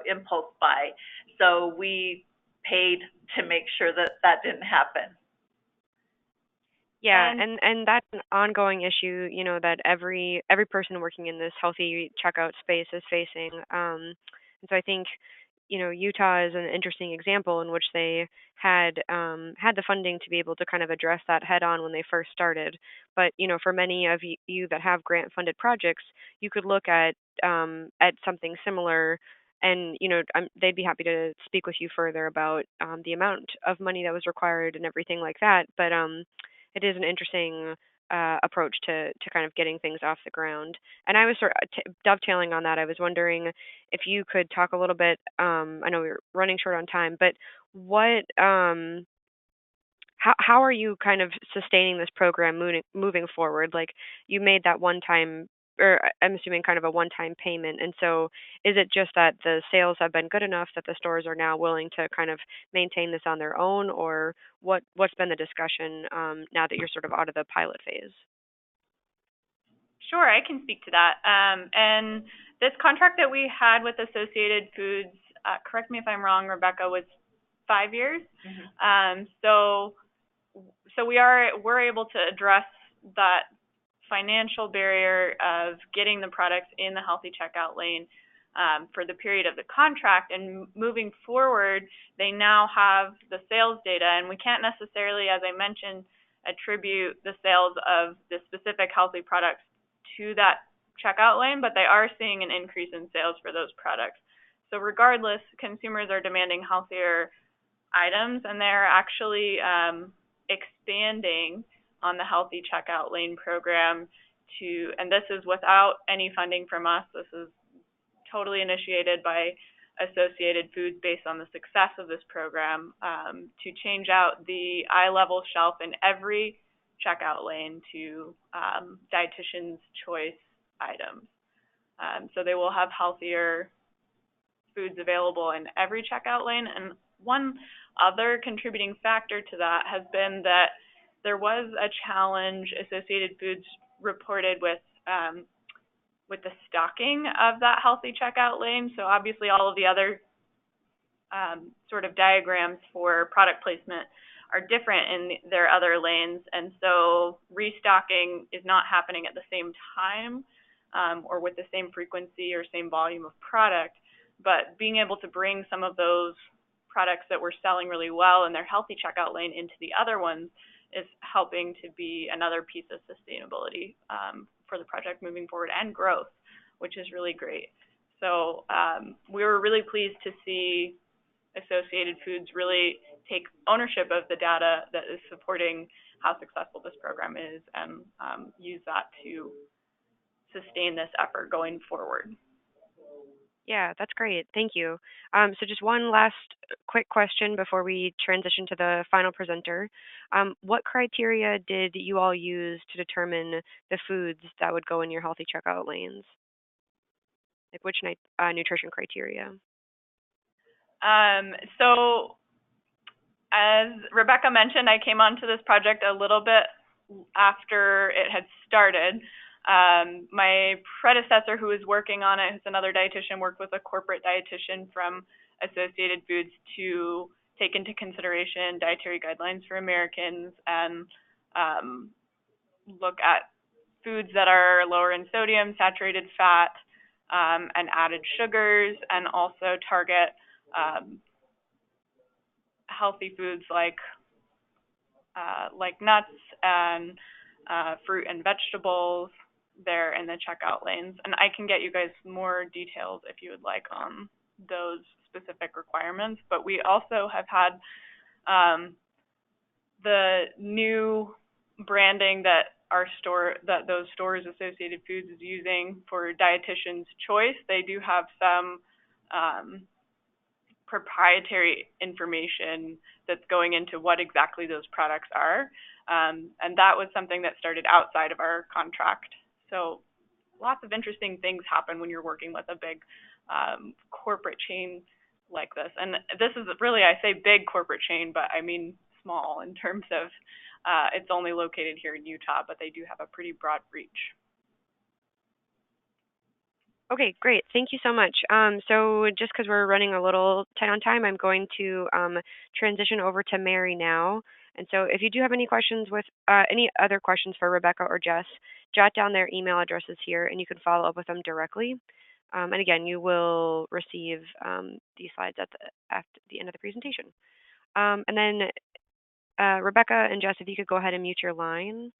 impulse buy. So we paid to make sure that that didn't happen. Yeah, and that's an ongoing issue, that every person working in this healthy checkout space is facing. And so I think, Utah is an interesting example in which they had the funding to be able to kind of address that head on when they first started. But for many of you that have grant funded projects, you could look at something similar. And they'd be happy to speak with you further about the amount of money that was required and everything like that. But it is an interesting approach to kind of getting things off the ground. And I was sort of dovetailing on that. I was wondering if you could talk a little bit. I know we're running short on time, but what, how are you kind of sustaining this program moving forward? Like, you made that one time, or I'm assuming kind of a one-time payment. And so is it just that the sales have been good enough that the stores are now willing to kind of maintain this on their own, or what's been the discussion now that you're sort of out of the pilot phase? Sure, I can speak to that. And this contract that we had with Associated Foods, correct me if I'm wrong, Rebecca, was 5 years. Mm-hmm. So we're able to address that financial barrier of getting the products in the healthy checkout lane for the period of the contract. And moving forward, they now have the sales data, and we can't necessarily, as I mentioned, attribute the sales of the specific healthy products to that checkout lane, but they are seeing an increase in sales for those products. So regardless, consumers are demanding healthier items, and they're actually expanding on the healthy checkout lane program and this is without any funding from us. This is totally initiated by Associated Foods based on the success of this program, to change out the eye level shelf in every checkout lane to dietitian's choice items. So they will have healthier foods available in every checkout lane. And one other contributing factor to that has been that there was a challenge Associated Foods reported with the stocking of that healthy checkout lane. So obviously all of the other sort of diagrams for product placement are different in their other lanes, and so restocking is not happening at the same time or with the same frequency or same volume of product. But being able to bring some of those products that were selling really well in their healthy checkout lane into the other ones is helping to be another piece of sustainability for the project moving forward, and growth, which is really great. So we were really pleased to see Associated Foods really take ownership of the data that is supporting how successful this program is, and use that to sustain this effort going forward. Yeah, that's great. Thank you. So just one last quick question before we transition to the final presenter. What criteria did you all use to determine the foods that would go in your healthy checkout lanes? like which nutrition criteria? So as Rebecca mentioned, I came onto this project a little bit after it had started. My predecessor who was working on it, who's another dietitian, worked with a corporate dietitian from Associated Foods to take into consideration dietary guidelines for Americans and look at foods that are lower in sodium, saturated fat, and added sugars, and also target healthy foods like nuts and fruit and vegetables there in the checkout lanes. And I can get you guys more details if you would like on those specific requirements. But we also have had the new branding that those stores, Associated Foods, is using for Dietitian's Choice. They do have some proprietary information that's going into what exactly those products are. And that was something that started outside of our contract. So lots of interesting things happen when you're working with a big corporate chain like this. And this is really, I say big corporate chain, but I mean small in terms of it's only located here in Utah, but they do have a pretty broad reach. Okay, great. Thank you so much. So just because we're running a little tight on time, I'm going to transition over to Mary now. And so if you do have any questions with any other questions for Rebecca or Jess, jot down their email addresses here and you can follow up with them directly. And again, you will receive these slides at the end of the presentation. And then Rebecca and Jess, if you could go ahead and mute your line.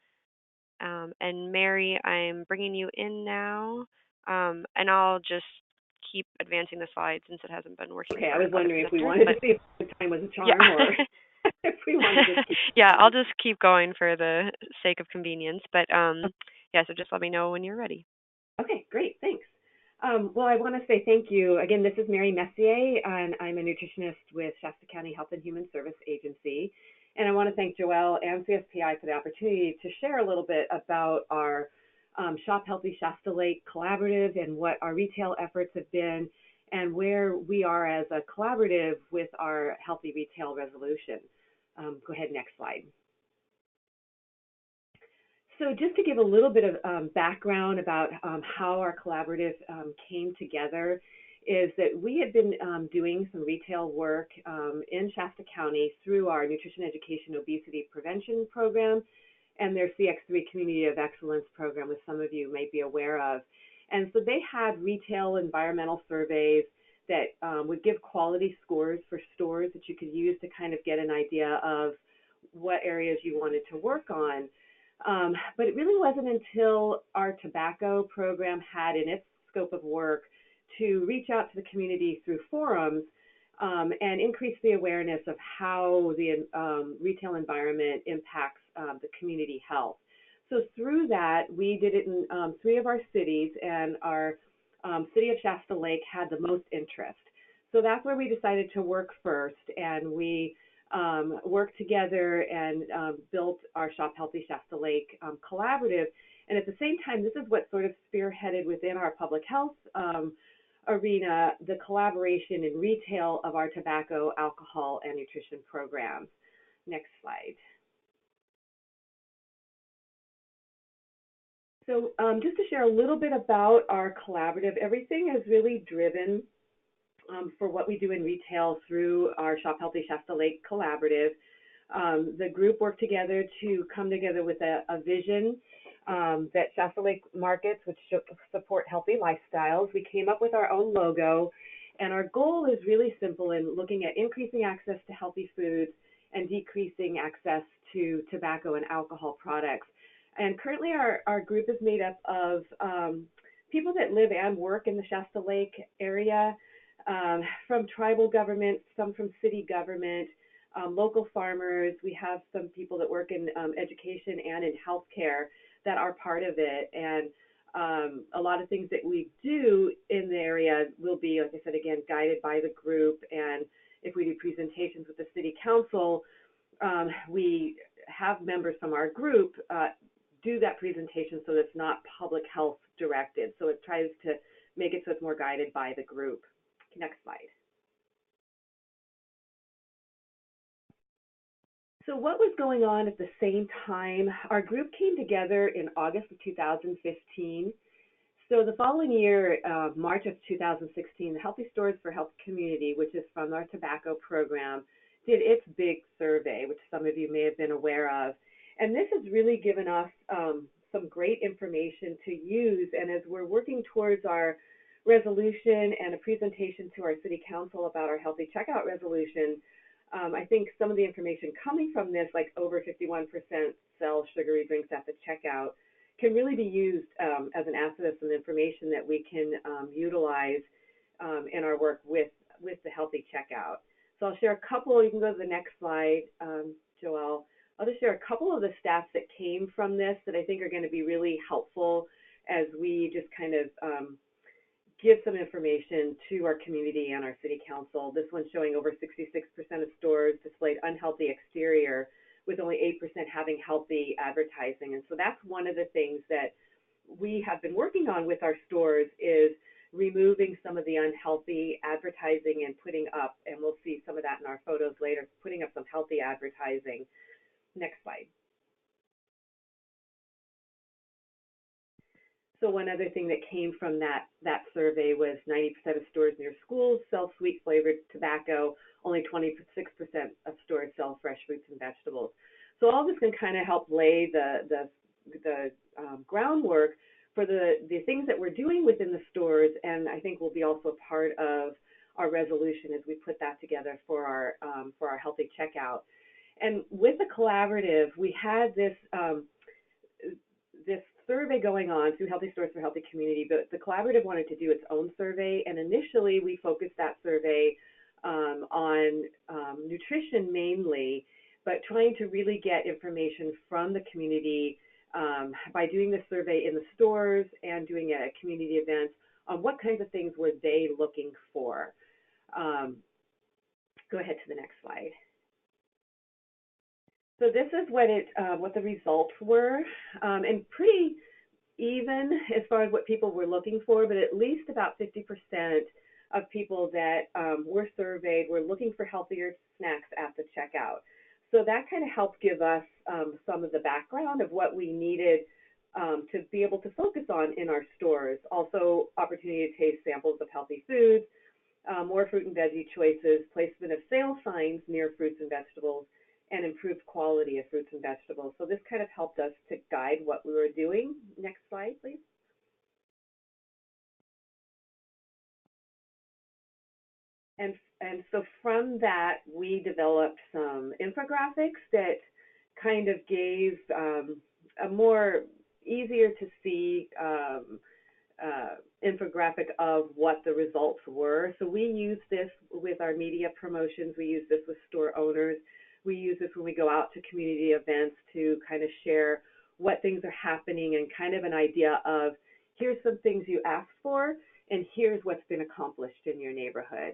And Mary, I'm bringing you in now. And I'll just keep advancing the slides since it hasn't been working. Okay, I was wondering if we wanted to see if the time was a charm or if we wanted to keep yeah, I'll just keep going for the sake of convenience. But yeah, so just let me know when you're ready. Okay, great, thanks. Well, I want to say thank you. Again, this is Mary Messier, and I'm a nutritionist with Shasta County Health and Human Service Agency. And I want to thank Joelle and CSPI for the opportunity to share a little bit about our Shop Healthy Shasta Lake collaborative and what our retail efforts have been and where we are as a collaborative with our Healthy Retail Resolution. Go ahead, next slide. So just to give a little bit of background about how our collaborative came together is that we had been doing some retail work in Shasta County through our Nutrition Education Obesity Prevention Program and their CX3 Community of Excellence program, which some of you may be aware of. And so they had retail environmental surveys that would give quality scores for stores that you could use to kind of get an idea of what areas you wanted to work on. But it really wasn't until our tobacco program had in its scope of work to reach out to the community through forums and increase the awareness of how the retail environment impacts the community health. So through that, we did it in 3 of our cities, and our city of Shasta Lake had the most interest. So that's where we decided to work first, and we worked together and built our Shop Healthy Shasta Lake collaborative. And at the same time, this is what sort of spearheaded within our public health arena, the collaboration in retail of our tobacco, alcohol, and nutrition programs. Next slide. So just to share a little bit about our collaborative, everything is really driven for what we do in retail through our Shop Healthy Shasta Lake collaborative. The group worked together to come together with a vision that Shasta Lake markets, which support healthy lifestyles. We came up with our own logo, and our goal is really simple in looking at increasing access to healthy foods and decreasing access to tobacco and alcohol products. And currently our group is made up of people that live and work in the Shasta Lake area, from tribal government, some from city government, local farmers. We have some people that work in education and in healthcare that are part of it. And a lot of things that we do in the area will be, like I said, again, guided by the group. And if we do presentations with the city council, we have members from our group do that presentation so that it's not public health directed. So it tries to make it so it's more guided by the group. Next slide. So what was going on at the same time? Our group came together in August of 2015. So the following year, March of 2016, the Healthy Stores for Health Community, which is from our tobacco program, did its big survey, which some of you may have been aware of. And this has really given us some great information to use. And as we're working towards our resolution and a presentation to our City Council about our Healthy Checkout resolution, I think some of the information coming from this, like over 51% sell sugary drinks at the checkout, can really be used as an asset, as some information that we can utilize in our work with the Healthy Checkout. So I'll share a couple. You can go to the next slide, Joelle. I'll just share a couple of the stats that came from this that I think are going to be really helpful as we just kind of give some information to our community and our City Council. This one's showing over 66% of stores displayed unhealthy exterior, with only 8% having healthy advertising. And so that's one of the things that we have been working on with our stores, is removing some of the unhealthy advertising and putting up, and we'll see some of that in our photos later, putting up some healthy advertising. Next slide. So one other thing that came from that survey was 90% of stores near schools sell sweet flavored tobacco. Only 26% of stores sell fresh fruits and vegetables. So all this can kind of help lay the groundwork for the things that we're doing within the stores, and I think will be also part of our resolution as we put that together for our Healthy Checkout. And with the collaborative, we had this this survey going on through Healthy Stores for Healthy Community, but the collaborative wanted to do its own survey, and initially we focused that survey on nutrition mainly, but trying to really get information from the community by doing the survey in the stores and doing it at community events on what kinds of things were they looking for. Go ahead to the next slide. So this is what the results were, and pretty even as far as what people were looking for, but at least about 50% of people that were surveyed were looking for healthier snacks at the checkout. So that kind of helped give us some of the background of what we needed to be able to focus on in our stores. Also, opportunity to taste samples of healthy foods, more fruit and veggie choices, placement of sale signs near fruits and vegetables, and improved quality of fruits and vegetables. So this kind of helped us to guide what we were doing. Next slide, please. And so from that, we developed some infographics that kind of gave a more easier to see infographic of what the results were. So we use this with our media promotions. We use this with store owners. We use this when we go out to community events to kind of share what things are happening and kind of an idea of, here's some things you asked for and here's what's been accomplished in your neighborhood.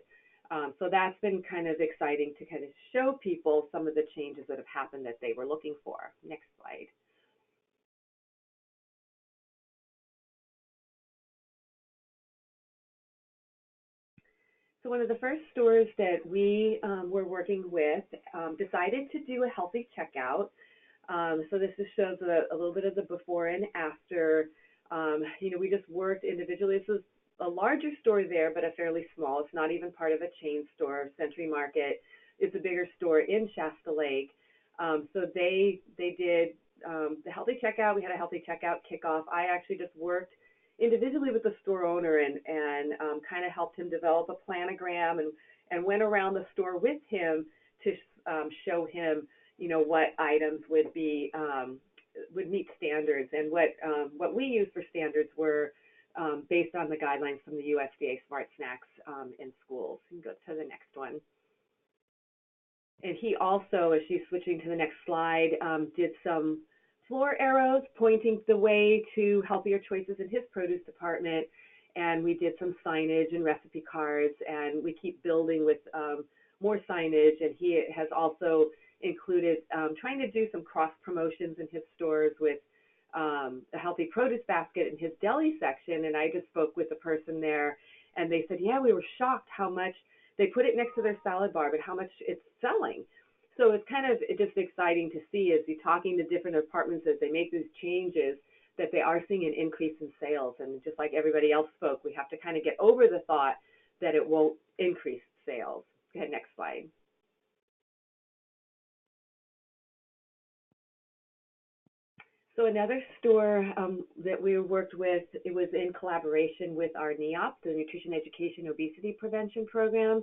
So that's been kind of exciting to kind of show people some of the changes that have happened that they were looking for. Next slide. So one of the first stores that we were working with decided to do a healthy checkout. So this just shows a little bit of the before and after. We just worked individually. This was a larger store there, but a fairly small. It's not even part of a chain store. Sentry Market is a bigger store in Shasta Lake. So they did the healthy checkout. We had a healthy checkout kickoff. I actually just worked individually with the store owner and kind of helped him develop a planogram and went around the store with him to show him, what items would be would meet standards, and what we used for standards were based on the guidelines from the USDA Smart Snacks in schools. You can go to the next one. And he also, as she's switching to the next slide, did some floor arrows pointing the way to healthier choices in his produce department. And we did some signage and recipe cards, and we keep building with more signage. And he has also included trying to do some cross promotions in his stores with a healthy produce basket in his deli section, and I just spoke with the person there, and they said, yeah, we were shocked how much they put it next to their salad bar, but how much it's selling. So it's kind of just exciting to see as you're talking to different departments as they make these changes that they are seeing an increase in sales. And just like everybody else spoke, we have to kind of get over the thought that it won't increase sales. Go ahead, next slide. So another store that we worked with, it was in collaboration with our NEOP, the Nutrition Education Obesity Prevention Program.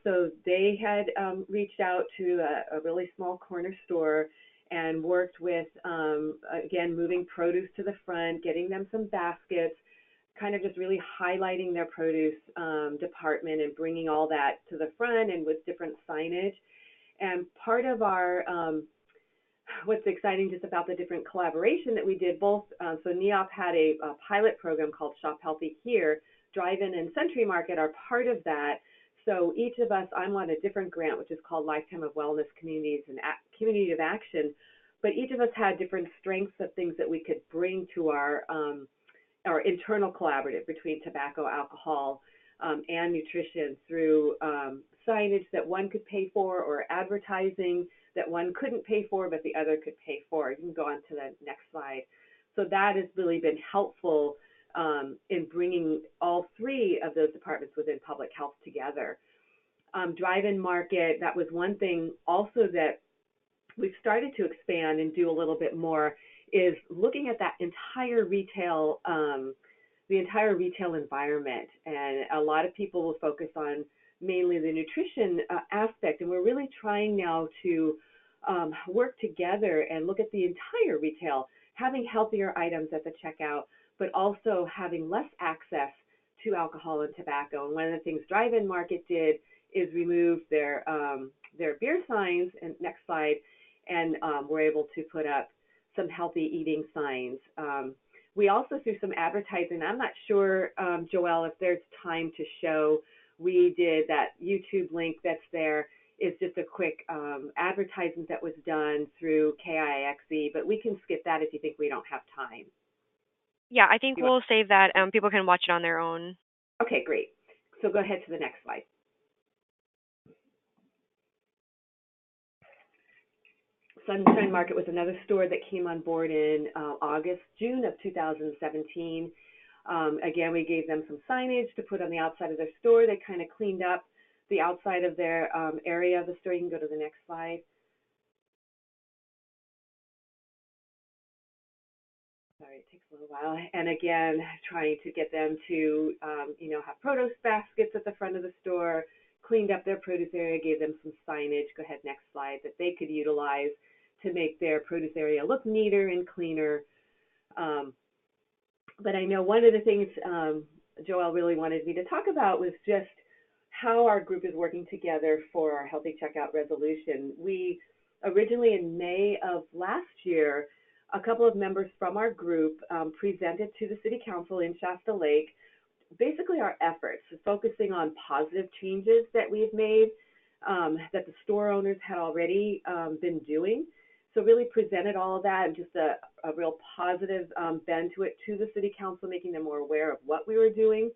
So they had reached out to a really small corner store and worked with, again, moving produce to the front, getting them some baskets, kind of just really highlighting their produce department and bringing all that to the front and with different signage. And part of our, what's exciting just about the different collaboration that we did, both, so NEOP had a pilot program called Shop Healthy Here, Drive-In and Sentry Market are part of that. So each of us, I'm on a different grant, which is called Lifetime of Wellness Communities and Community of Action. But each of us had different strengths of things that we could bring to our internal collaborative between tobacco, alcohol, and nutrition through signage that one could pay for or advertising that one couldn't pay for but the other could pay for. You can go on to the next slide. So that has really been helpful in bringing all three of those departments within public health together. Drive-in market, that was one thing also that we've started to expand and do a little bit more, is looking at that entire retail, the entire retail environment. And a lot of people will focus on mainly the nutrition aspect, and we're really trying now to work together and look at the entire retail, having healthier items at the checkout, but also having less access to alcohol and tobacco. And one of the things Drive-In Market did is remove their beer signs, and next slide, and we're able to put up some healthy eating signs. We also through some advertising, I'm not sure, Joelle, if there's time to show, we did that YouTube link that's there is just a quick advertisement that was done through KIXE, but we can skip that if you think we don't have time. Yeah, I think we'll save that. People can watch it on their own. Okay, great. So go ahead to the next slide. Sunshine Market was another store that came on board in June of 2017. Again, we gave them some signage to put on the outside of their store. They kind of cleaned up the outside of their area of the store. You can go to the next slide. Sorry, it takes a little while. And again, trying to get them to, have produce baskets at the front of the store, cleaned up their produce area, gave them some signage. Go ahead, next slide, that they could utilize to make their produce area look neater and cleaner. But I know one of the things Joelle really wanted me to talk about was just how our group is working together for our Healthy Checkout resolution. We originally in May of last year, a couple of members from our group presented to the City Council in Shasta Lake basically our efforts, focusing on positive changes that we've made, that the store owners had already been doing. So really presented all of that and just a real positive bend to it to the City Council, making them more aware of what we were doing.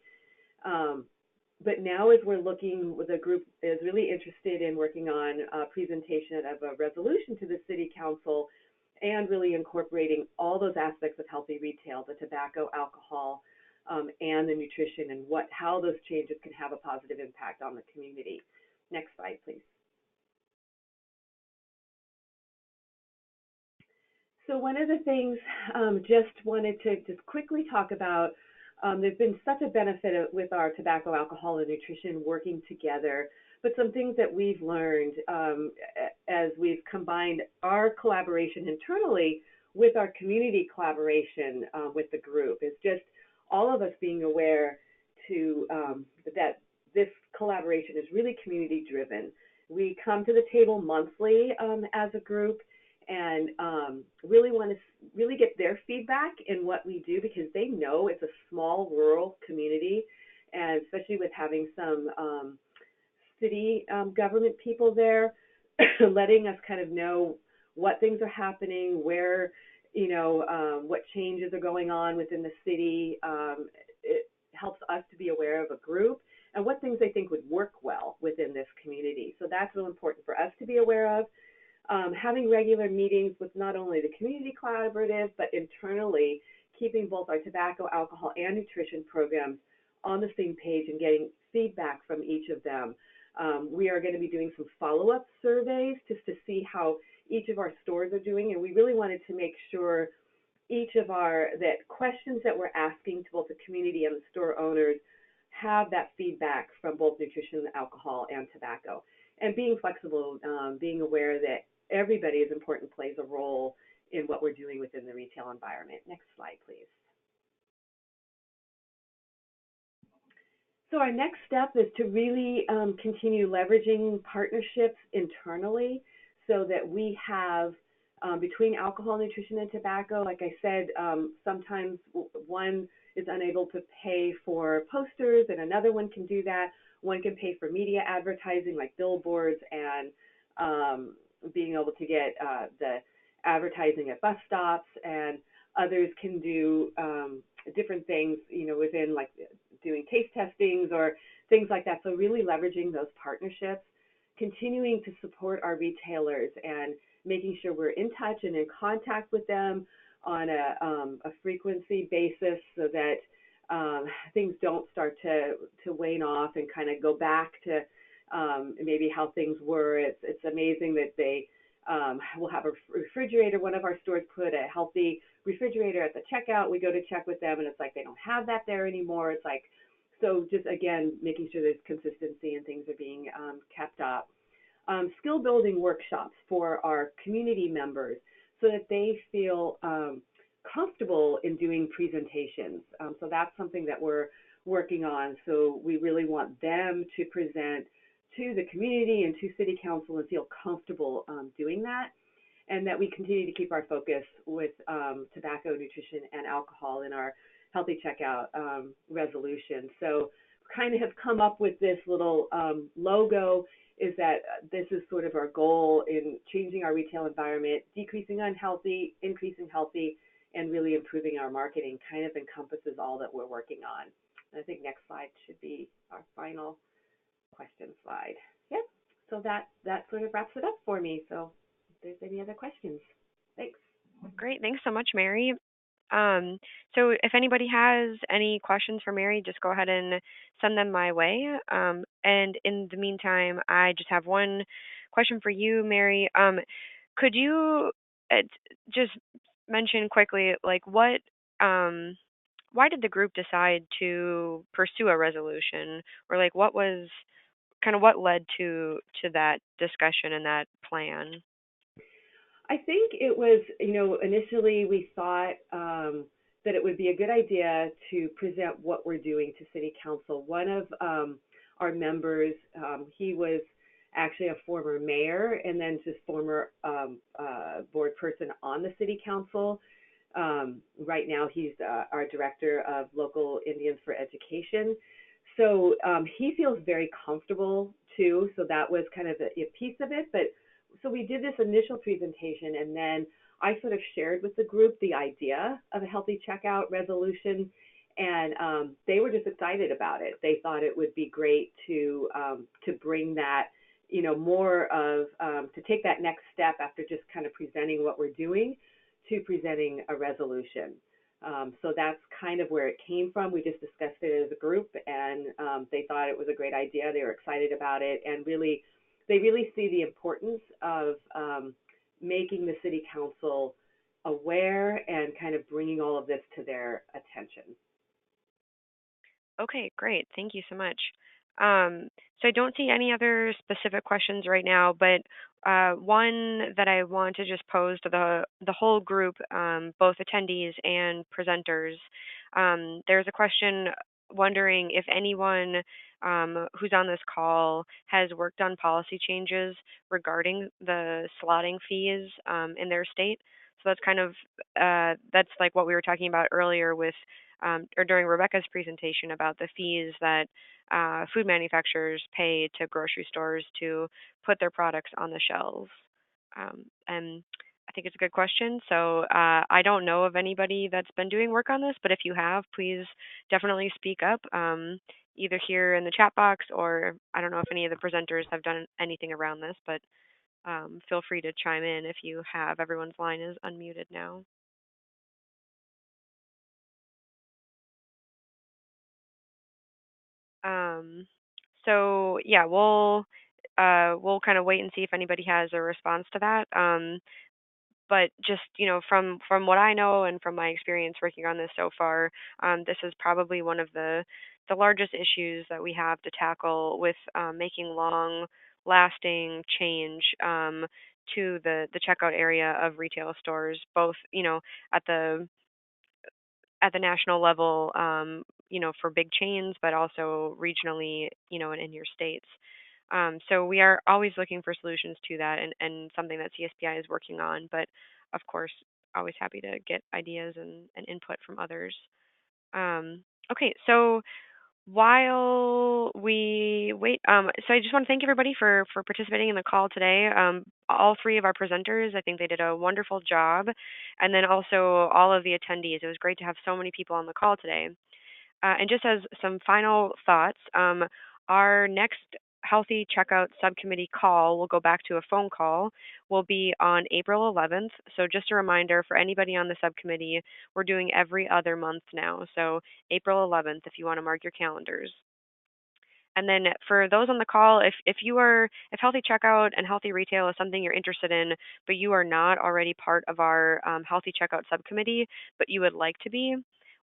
But now as we're looking, the group is really interested in working on a presentation of a resolution to the City Council and really incorporating all those aspects of healthy retail, the tobacco, alcohol, and the nutrition, and how those changes can have a positive impact on the community. Next slide, please. So one of the things just wanted to just quickly talk about, there's been such a benefit with our tobacco, alcohol, and nutrition working together, but some things that we've learned as we've combined our collaboration internally with our community collaboration with the group is just all of us being aware to that this collaboration is really community driven. We come to the table monthly as a group and really want to really get their feedback in what we do, because they know it's a small rural community, and especially with having some city government people there, letting us kind of know what things are happening, where what changes are going on within the city. It helps us to be aware of a group and what things they think would work well within this community. So that's real important for us to be aware of. Having regular meetings with not only the community collaborative, but internally, keeping both our tobacco, alcohol, and nutrition programs on the same page and getting feedback from each of them. We are going to be doing some follow-up surveys just to see how each of our stores are doing, and we really wanted to make sure that questions that we're asking to both the community and the store owners have that feedback from both nutrition, alcohol, and tobacco. And being flexible, being aware that everybody is important, plays a role in what we're doing within the retail environment. Next slide, please. So our next step is to really continue leveraging partnerships internally so that we have between alcohol, nutrition, and tobacco. Like I said, sometimes one is unable to pay for posters and another one can do that. One can pay for media advertising like billboards and being able to get the advertising at bus stops, and others can do different things, within like doing taste testings or things like that. So really leveraging those partnerships, continuing to support our retailers and making sure we're in touch and in contact with them on a frequency basis so that things don't start to wane off and kind of go back to maybe how things were. It's amazing that they will have a refrigerator. One of our stores put a healthy refrigerator at the checkout. We go to check with them and it's like they don't have that there anymore. It's like, so just again, making sure there's consistency and things are being kept up. Skill building workshops for our community members so that they feel comfortable in doing presentations. So that's something that we're working on. So we really want them to present to the community and to City Council and feel comfortable doing that, and that we continue to keep our focus with tobacco, nutrition, and alcohol in our Healthy Checkout resolution. So kind of have come up with this little logo, is that this is sort of our goal in changing our retail environment, decreasing unhealthy, increasing healthy, and really improving our marketing. Kind of encompasses all that we're working on. And I think next slide should be our final question slide. Yep, so that sort of wraps it up for me. So if there's any other questions, thanks. Great, thanks so much, Mary. So if anybody has any questions for Mary, just go ahead and send them my way. And in the meantime, I just have one question for you, Mary. Could you just mention quickly, like why did the group decide to pursue a resolution, or like what led to that discussion and that plan? I think it was, initially we thought that it would be a good idea to present what we're doing to City Council. One of our members, he was actually a former mayor and then just former board person on the City Council. Right now he's our director of Local Indians for Education. So he feels very comfortable too. So that was kind of a piece of it. But so we did this initial presentation, and then I sort of shared with the group the idea of a healthy checkout resolution, and they were just excited about it. They thought it would be great to bring that, more of to take that next step after just kind of presenting what we're doing to presenting a resolution. So that's kind of where it came from. We just discussed it as a group, and they thought it was a great idea. They were excited about it, and they really see the importance of making the City Council aware and kind of bringing all of this to their attention. Okay, great. Thank you so much. So I don't see any other specific questions right now, but one that I want to just pose to the whole group, both attendees and presenters. There's a question wondering if anyone who's on this call has worked on policy changes regarding the slotting fees in their state. So that's kind of that's like what we were talking about earlier with or during Rebecca's presentation about the fees that food manufacturers pay to grocery stores to put their products on the shelves. And I think it's a good question. So I don't know of anybody that's been doing work on this, but if you have, please definitely speak up, either here in the chat box, or I don't know if any of the presenters have done anything around this, but feel free to chime in if you have. Everyone's line is unmuted now. So yeah, we'll kind of wait and see if anybody has a response to that. But just, from what I know and from my experience working on this so far, this is probably one of the largest issues that we have to tackle with making long-lasting change to the checkout area of retail stores, both at the national level, for big chains, but also regionally, and in your states. So we are always looking for solutions to that, and something that CSPI is working on. But of course, always happy to get ideas and input from others. Okay, so while we wait, so I just want to thank everybody for participating in the call today. All three of our presenters, I think they did a wonderful job, and then also all of the attendees. It was great to have so many people on the call today. And just as some final thoughts, our next Healthy Checkout Subcommittee call, will go back to a phone call, will be on April 11th. So just a reminder for anybody on the subcommittee, we're doing every other month now. So April 11th, if you want to mark your calendars. And then for those on the call, if Healthy Checkout and Healthy Retail is something you're interested in, but you are not already part of our Healthy Checkout Subcommittee, but you would like to be,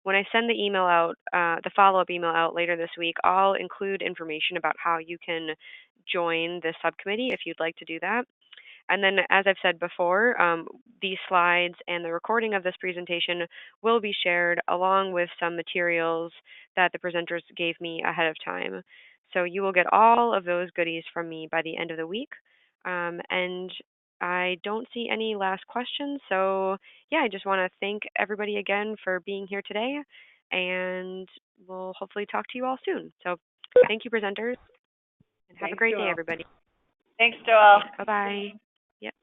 when I send the email out, the follow-up email out later this week, I'll include information about how you can join this subcommittee if you'd like to do that. And then, as I've said before, these slides and the recording of this presentation will be shared along with some materials that the presenters gave me ahead of time. So you will get all of those goodies from me by the end of the week. And I don't see any last questions. So yeah, I just want to thank everybody again for being here today, and we'll hopefully talk to you all soon. So thank you, presenters, and have a great day, everybody. Thanks, Joelle. Bye-bye. Yep.